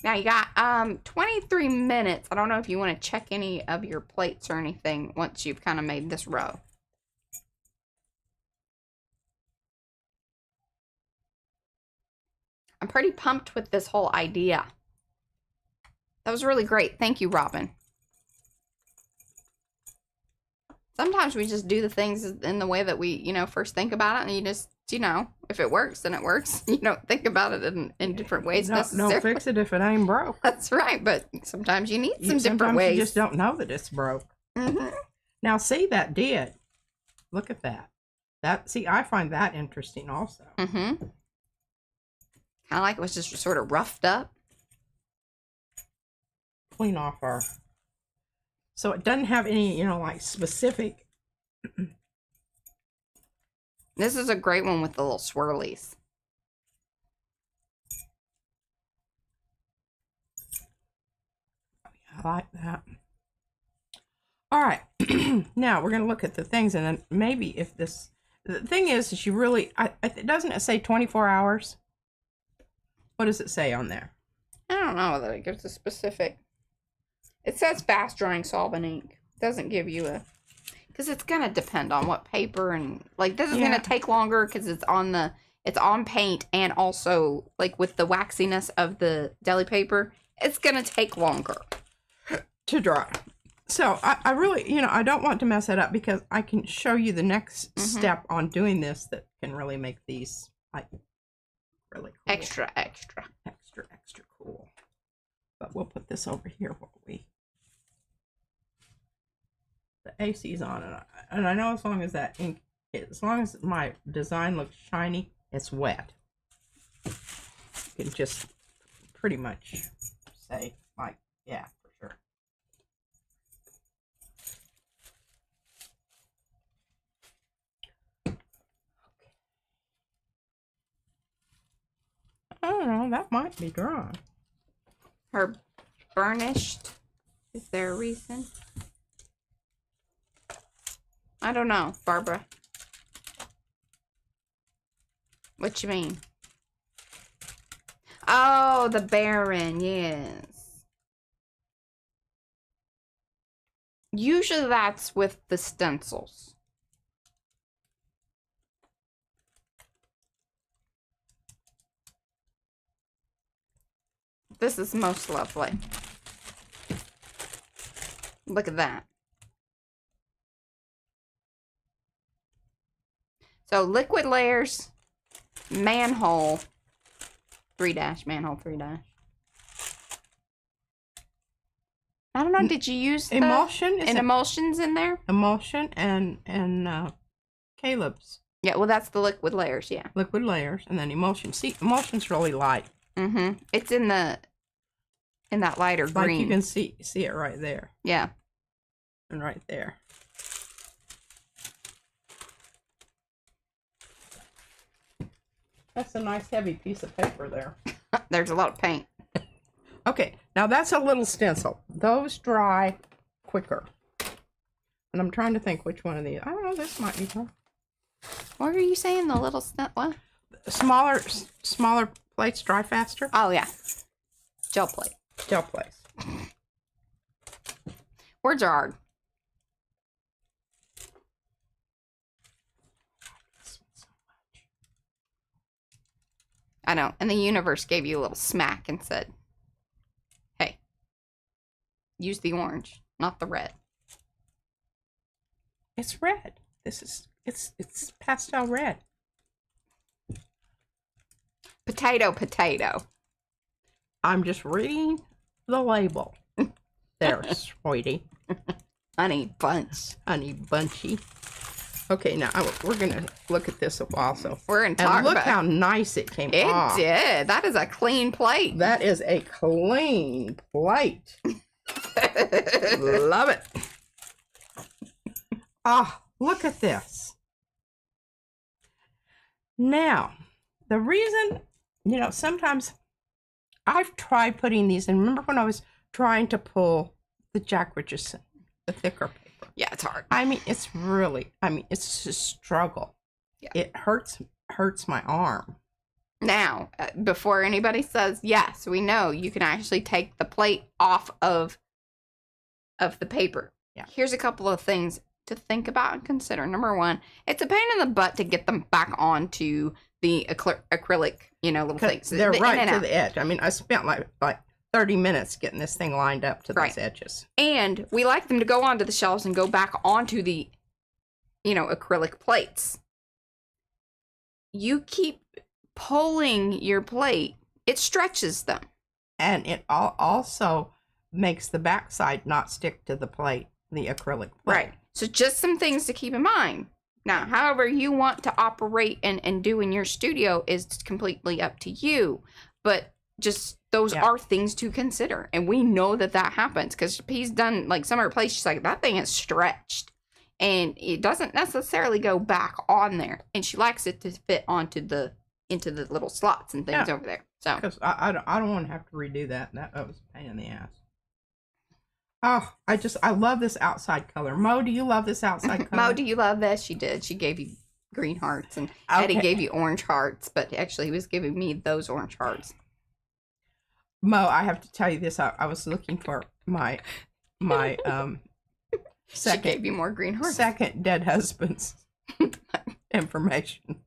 Now you got 23 minutes. I don't know if you want to check any of your plates or anything once you've kind of made this row. I'm pretty pumped with this whole idea. That was really great. Thank you, Robin. Sometimes we just do the things in the way that we, you know, first think about it, and you just, you know, if it works, then it works. You don't think about it in different ways necessarily. Don't fix it if it ain't broke. That's right, but sometimes you need some different ways. You just don't know that it's broke. Now, see, that did. Look at that. See, I find that interesting also. Kind of like it was just sort of roughed up. Clean off our... So it doesn't have any, you know, like specific... This is a great one with the little swirlies. I like that. All right. Now we're going to look at the things, and then maybe if this... The thing is you really... doesn't it say 24 hours? What does it say on there? I don't know that it gives a specific... It says fast drying solvent ink. It doesn't give you a... Because it's going to depend on what paper and... Like, this is going to take longer because it's on paint, and also, like, with the waxiness of the deli paper, it's going to take longer to dry. So, I really, you know, I don't want to mess it up because I can show you the next step on doing this that can really make these, like, really cool. Extra cool. But we'll put this over here while the AC's on, and I know as long as that ink, as long as my design looks shiny, it's wet. You can just pretty much say, like, yeah, for sure. I don't know, that might be dry. Or burnished. Is there a reason? I don't know, Barbara. What you mean? Oh, the Baron, yes. Usually that's with the stencils. This is most lovely. Look at that. So liquid layers, manhole, 3-, manhole 3-. I don't know. Did you use the emulsion and emulsions in there? Emulsion and Caleb's. Yeah, well, that's the liquid layers. Yeah, Liquid layers and then emulsion. See, emulsion's really light. Mm-hmm. It's in that lighter green. Like you can see it right there. Yeah. And right there. That's a nice heavy piece of paper there. There's a lot of paint. Okay, now that's a little stencil. Those dry quicker. And I'm trying to think which one of these. I don't know, this might be one. What were you saying? The little what? Smaller plates dry faster. Oh, yeah. Gel plate. Gel plates. Words are hard. I know. And the universe gave you a little smack and said, hey, use the orange, not the red. It's red. It's pastel red. Potato. I'm just reading the label. There, sweetie. Honey bunch. Honey bunchy. Okay, now we're gonna look at this also. We're gonna talk and look about how nice it came off. It did. That is a clean plate. That is a clean plate. Love it. Ah, look at this. Now, the reason, sometimes I've tried putting these in. Remember when I was trying to pull the Jack Richardson, the thicker paper? Yeah, it's hard. It's a struggle. Yeah. It hurts my arm. Now, before anybody says, yes, we know you can actually take the plate off of the paper. Yeah. Here's a couple of things to think about and consider. Number one, it's a pain in the butt to get them back onto the acrylic, little things. They're right to the edge. I spent like 30 minutes getting this thing lined up to those edges. And we like them to go onto the shelves and go back onto the, acrylic plates. You keep pulling your plate, it stretches them. And it also makes the backside not stick to the plate, the acrylic plate. Right. So just some things to keep in mind. Now, however you want to operate and do in your studio is completely up to you. But just those are things to consider. And we know that happens because he's done, like, some of her plates, she's like, that thing is stretched. And it doesn't necessarily go back on there. And she likes it to fit into the little slots and things over there. So because I don't want to have to redo that. That was a pain in the ass. Oh, I love this outside color. Mo, do you love this outside color? Mo, do you love this? She did. She gave you green hearts, and Eddie gave you orange hearts, but actually he was giving me those orange hearts. Mo, I have to tell you this. I was looking for my She gave you more green hearts. Second dead husband's information.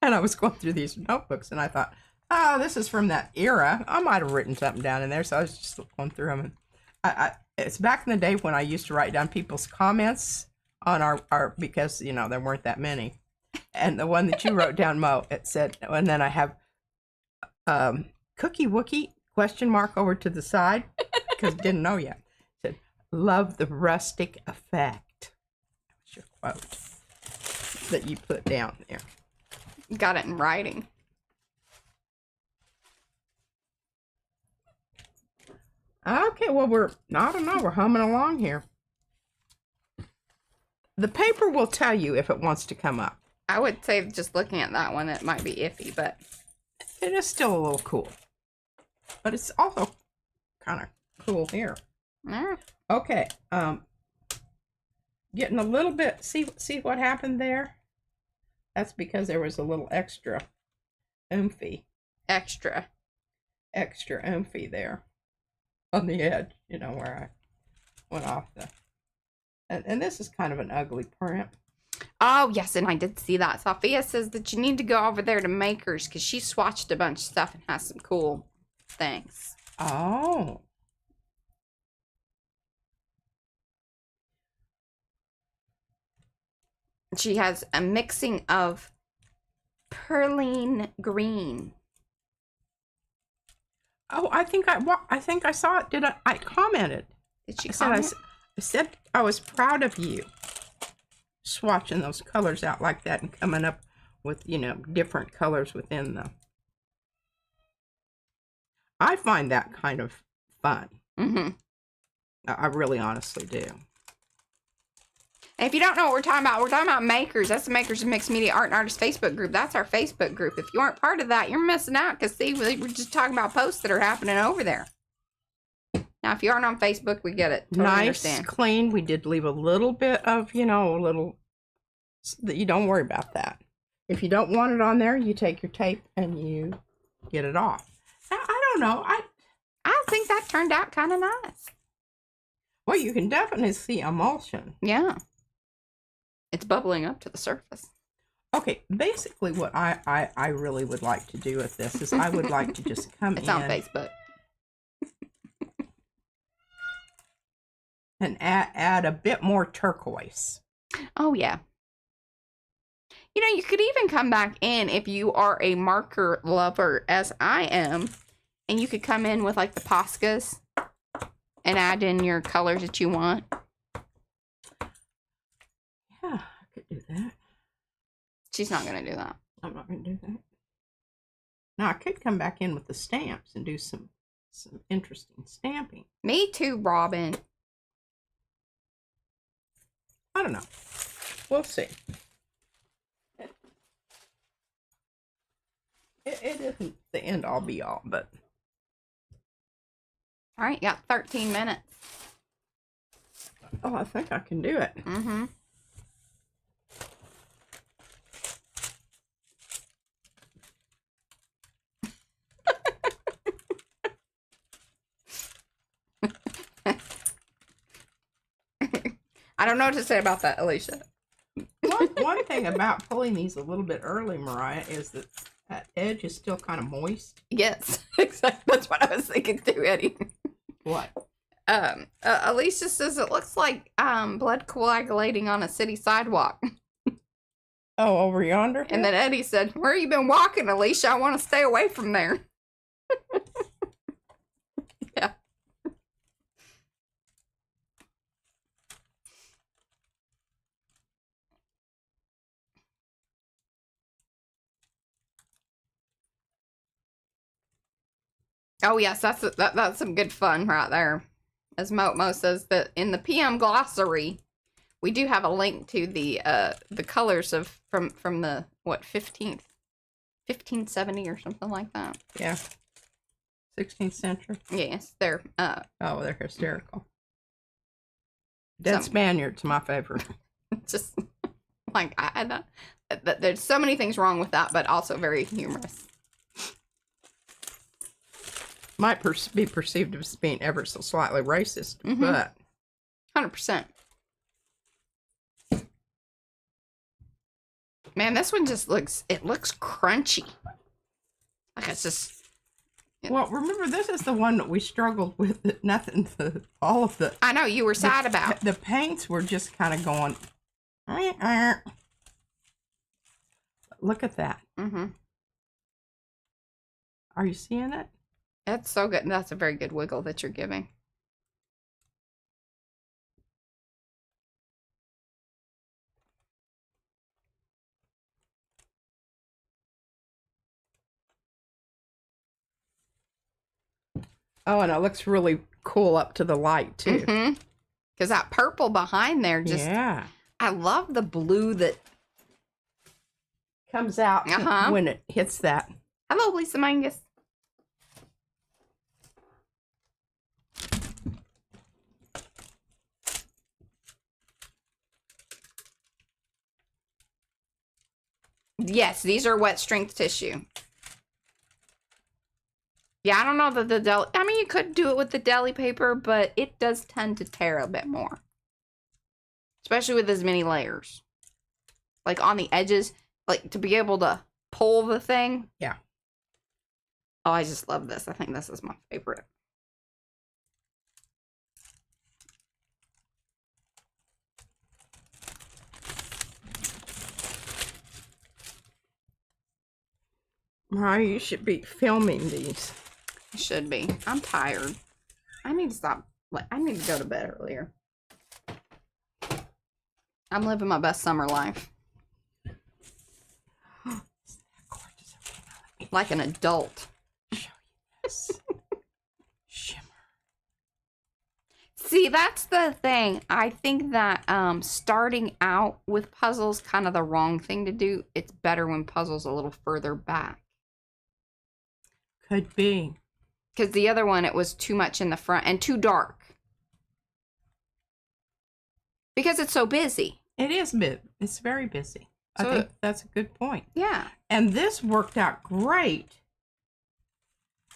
And I was going through these notebooks, and I thought, oh, this is from that era. I might have written something down in there, so I was just going through them. And it's back in the day when I used to write down people's comments on our because, there weren't that many. And the one that you wrote down, Mo, it said, and then I have Cookie Wookie, ? Over to the side, because didn't know yet. It said, love the rustic effect. That was your quote that you put down there. Got it in writing. Okay, well, we're humming along here. The paper will tell you if it wants to come up. I would say just looking at that one, it might be iffy, but it is still a little cool. But it's also kind of cool here. Yeah. Okay, getting a little bit, see what happened there? That's because there was a little extra oomphy Extra. there on the edge, you know, where I went off the. And this is kind of an ugly print. Oh, yes, and I did see that. Sophia says that you need to go over there to Makers because she swatched a bunch of stuff and has some cool things. Oh. She has a mixing of perline green. Oh, I think I saw it. Did I commented. Did she I comment? said I was proud of you swatching those colors out like that and coming up with, you know, different colors within them. I find that kind of fun. Mm-hmm. I really honestly do. And if you don't know what we're talking about Makers. That's the Makers of Mixed Media Art and Artists Facebook group. That's our Facebook group. If you aren't part of that, you're missing out because, see, we're just talking about posts that are happening over there. Now, if you aren't on Facebook, we get it. Totally Nice, understand. clean. We did leave a little bit of, you know, a little. You don't worry about that. If you don't want it on there, you take your tape and you get it off. Now, I don't know. I think that turned out kind of nice. Well, you can definitely see emulsion. Yeah. It's bubbling up to the surface. Okay, basically what I really would like to do with this is I would like to just come It's in on Facebook. and add a bit more turquoise. Oh, yeah. You know, you could even come back in if you are a marker lover, as I am, and you could come in with, like, the Poscas and add in your colors that you want. Yeah, I could do that. She's not going to do that. I'm not going to do that. Now, I could come back in with the stamps and do some interesting stamping. Me too, Robin. I don't know. We'll see. It isn't the end all be all, but. All right, you got 13 minutes. Oh, I think I can do it. Mm-hmm. I don't know what to say about that, Alicia. One thing about pulling these a little bit early, Mariah, is that that edge is still kind of moist. Yes, exactly. That's what I was thinking too, Eddie. What? Alicia says it looks like blood coagulating on a city sidewalk. Oh, over yonder? And then Eddie said, "Where you been walking, Alicia? I want to stay away from there." Yeah. Oh yes, that's some good fun right there. As Mo says that in the PM glossary, we do have a link to the colors of from the what 1570 or something like that. Yeah. 16th century. Yes, they're Oh, they're hysterical. Dead Spaniards, my favorite. just like there's so many things wrong with that, but also very humorous. Might be perceived as being ever so slightly racist, Mm-hmm. but 100%. Man, this one just looks crunchy. Like it's just. Well, remember, this is the one that we struggled with. All of the. I know you were sad about. The paints were just kind of going. Look at that. Mm-hmm. Are you seeing it? That's so good. That's a very good wiggle that you're giving. Oh, and it looks really cool up to the light, too. Mm-hmm. Because that purple behind there just... Yeah. I love the blue that... comes out when it hits that. Hello, Lisa Mangus. Yes, these are wet strength tissue. Yeah, I don't know that the deli... I mean, you could do it with the deli paper, but it does tend to tear a bit more. Especially with as many layers. Like, on the edges, like, to be able to pull the thing. Yeah. Oh, I just love this. I think this is my favorite. Mariah, you should be filming these. I should be. I'm tired. I need to stop. I need to go to bed earlier. I'm living my best summer life. Isn't that gorgeous? Okay, Like an adult. show you this. Shimmer. See, that's the thing. I think that starting out with puzzles kind of the wrong thing to do. It's better when puzzles a little further back. Could be. Because the other one, it was too much in the front and too dark. Because it's so busy. It is big. It's very busy. So I think that's a good point. Yeah. And this worked out great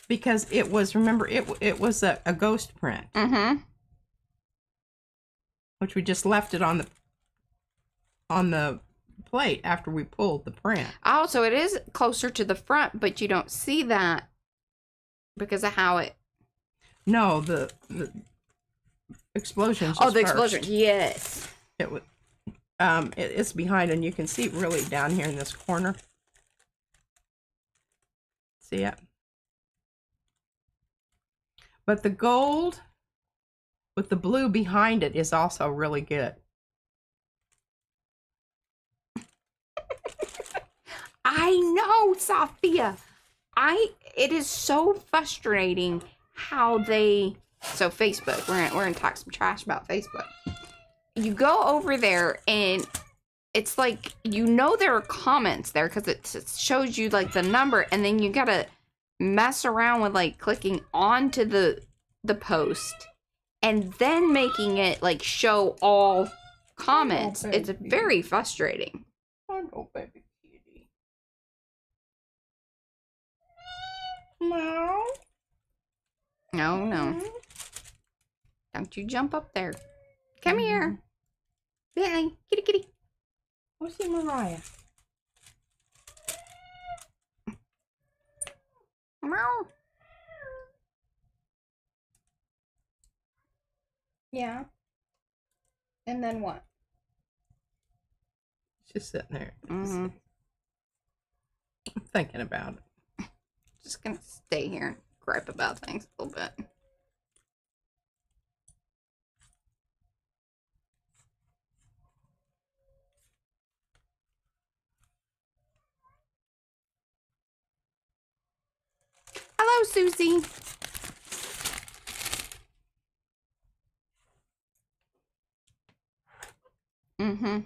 because it was, remember, it was a ghost print, Mm-hmm. which we just left it on the plate after we pulled the print. Also, it is closer to the front, but you don't see that because of how it... No, the explosions. Oh, the explosion. Yes. It was. It's behind, and you can see it really down here in this corner. See it? But the gold with the blue behind it is also really good. I know, Sophia. It is so frustrating how they... So Facebook, we're gonna talk some trash about Facebook. You go over there and it's like, you know, there are comments there because it shows you like the number, and then you gotta mess around with like clicking onto the post and then making it like show all comments. It's very frustrating. Oh no, baby kitty. Meow. No. Don't you jump up there. Come here. Billy, kitty, kitty. Go see Mariah. Meow. Yeah. And then what? She's sitting there. Mm-hmm. I'm thinking about it. Just gonna stay here and gripe about things a little bit. Hello, Susie. Mm-hmm.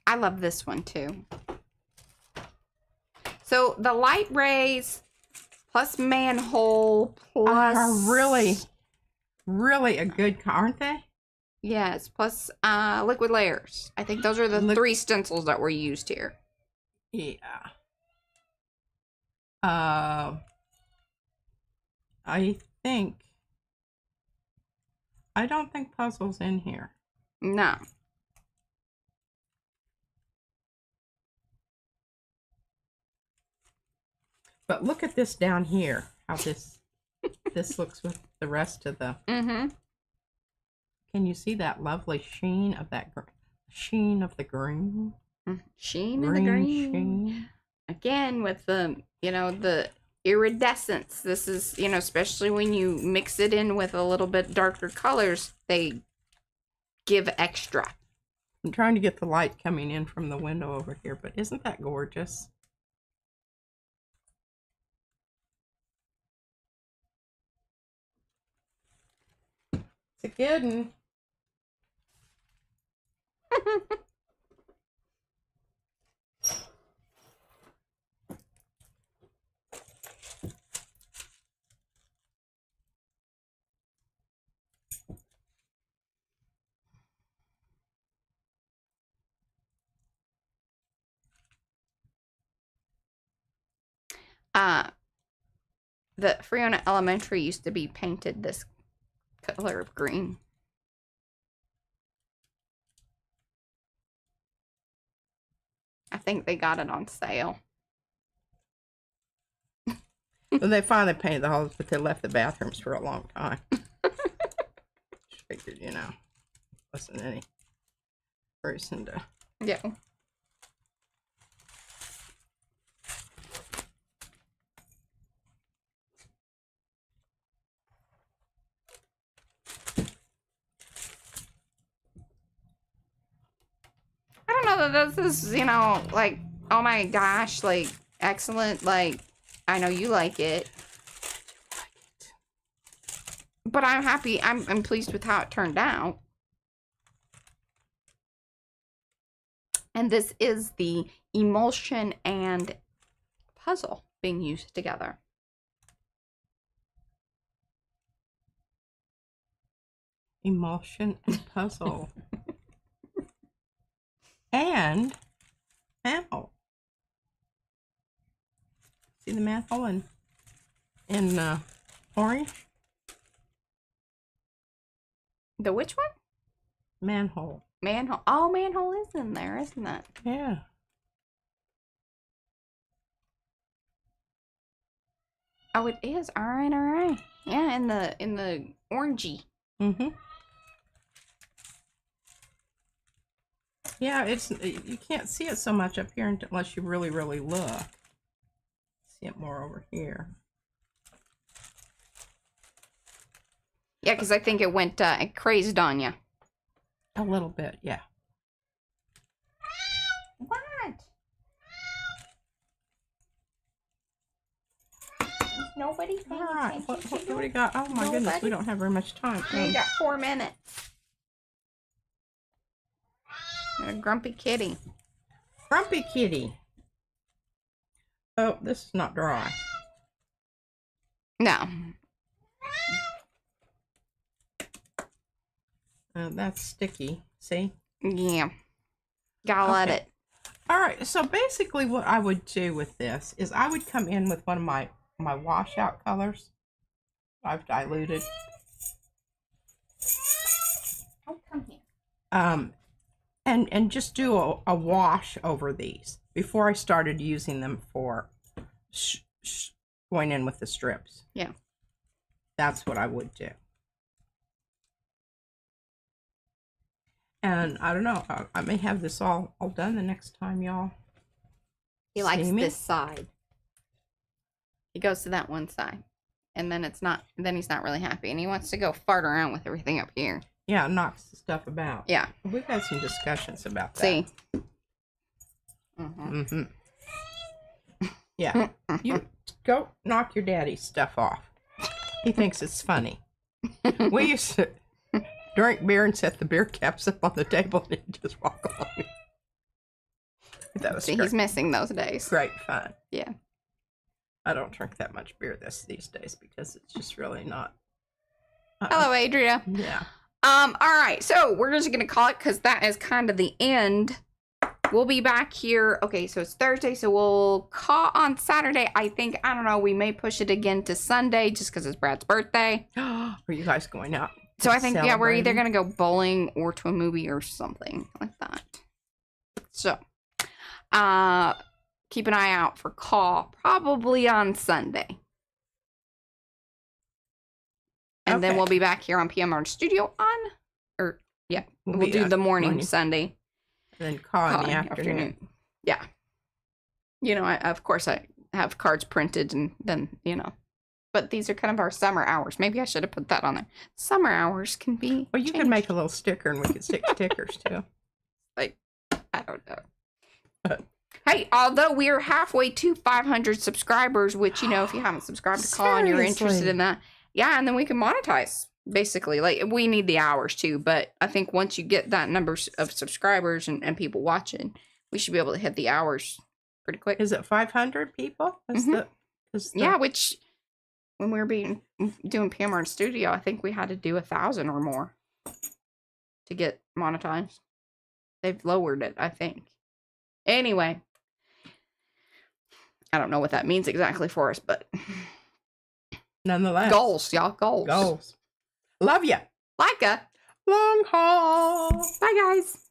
I love this one too. So the light rays plus manhole plus Are really a good, aren't they? yes, plus liquid layers. I think those are the three stencils that were used here. Yeah. I don't think puzzle's in here. No. But look at this down here. How this looks with the rest of the. Mm-hmm. Can you see that lovely sheen of that sheen of the green? Sheen in the green. Sheen. Again, with the, you know, the iridescence. This is, you know, especially when you mix it in with a little bit darker colors, they give extra. I'm trying to get the light coming in from the window over here, but isn't that gorgeous? It's a good one. The Freona Elementary used to be painted this color of green. I think they got it on sale. Well, they finally painted the halls, but they left the bathrooms for a long time. Just figured, you know, wasn't any reason to. Yeah. I don't know that this is, you know, like, oh my gosh, like, excellent. Like, I know you like it. But I'm happy. I'm pleased with how it turned out. And this is the emulsion and puzzle being used together. Emulsion and puzzle. And manhole. See the manhole in orange? The which one? Manhole. Manhole. Oh, manhole is in there, isn't it? Yeah. Oh, it is. All right, all right. Yeah, in the orangey. Mm-hmm. Yeah, you can't see it so much up here unless you really, really look. See it more over here. Yeah, because I think it went it crazed on you. A little bit, yeah. What? Nobody paying All right, attention what to do you? we got? Oh my goodness, we don't have very much time. You got 4 minutes. You're a grumpy kitty. Grumpy kitty. Oh, this is not dry. No. That's sticky. See? Yeah. Gotta let it. All right. So basically, what I would do with this is I would come in with one of my washout colors. I've diluted. Oh, come here. And just do a wash over these before I started using them for going in with the strips. Yeah. That's what I would do. And I don't know, I may have this all done the next time y'all. He likes this side. He goes to that one side. And then then he's not really happy. And he wants to go fart around with everything up here. Yeah, knocks the stuff about. Yeah. We've had some discussions about that. See? Mm-hmm. Yeah. You go knock your daddy's stuff off. He thinks it's funny. We used to drink beer and set the beer caps up on the table and he'd just walk along. That was he's missing those days. Great fun. Yeah. I don't drink that much beer these days because it's just really not. Hello, Adria. Yeah. All right. So we're just gonna call it because that is kind of the end. We'll be back here. Okay, so it's Thursday, so we'll call on Saturday. I think, I don't know, we may push it again to Sunday just because it's Brad's birthday. Are you guys going out? So I think, yeah, we're either going to go bowling or to a movie or something like that. So, keep an eye out for call probably on Sunday. And then we'll be back here on PMR Studio we'll do the morning Sunday. And then call in the afternoon. Yeah. You know, of course I have cards printed and then, you know. But these are kind of our summer hours. Maybe I should have put that on there. Summer hours can be Well, you could make a little sticker and we could stick stickers too. Like, I don't know. Hey, although we are halfway to 500 subscribers, which, you know, if you haven't subscribed to Call and you're interested in that, yeah, and then we can monetize. Basically, like, we need the hours too, but I think once you get that number of subscribers and people watching, we should be able to hit the hours pretty quick. Is it 500 people? Yeah, which when we were doing PMR in Studio, I think we had to do 1,000 or more to get monetized. They've lowered it, I think. Anyway, I don't know what that means exactly for us, but Nonetheless. goals, y'all. Goals. Goals. Love ya. Like a. Long haul. Bye, guys.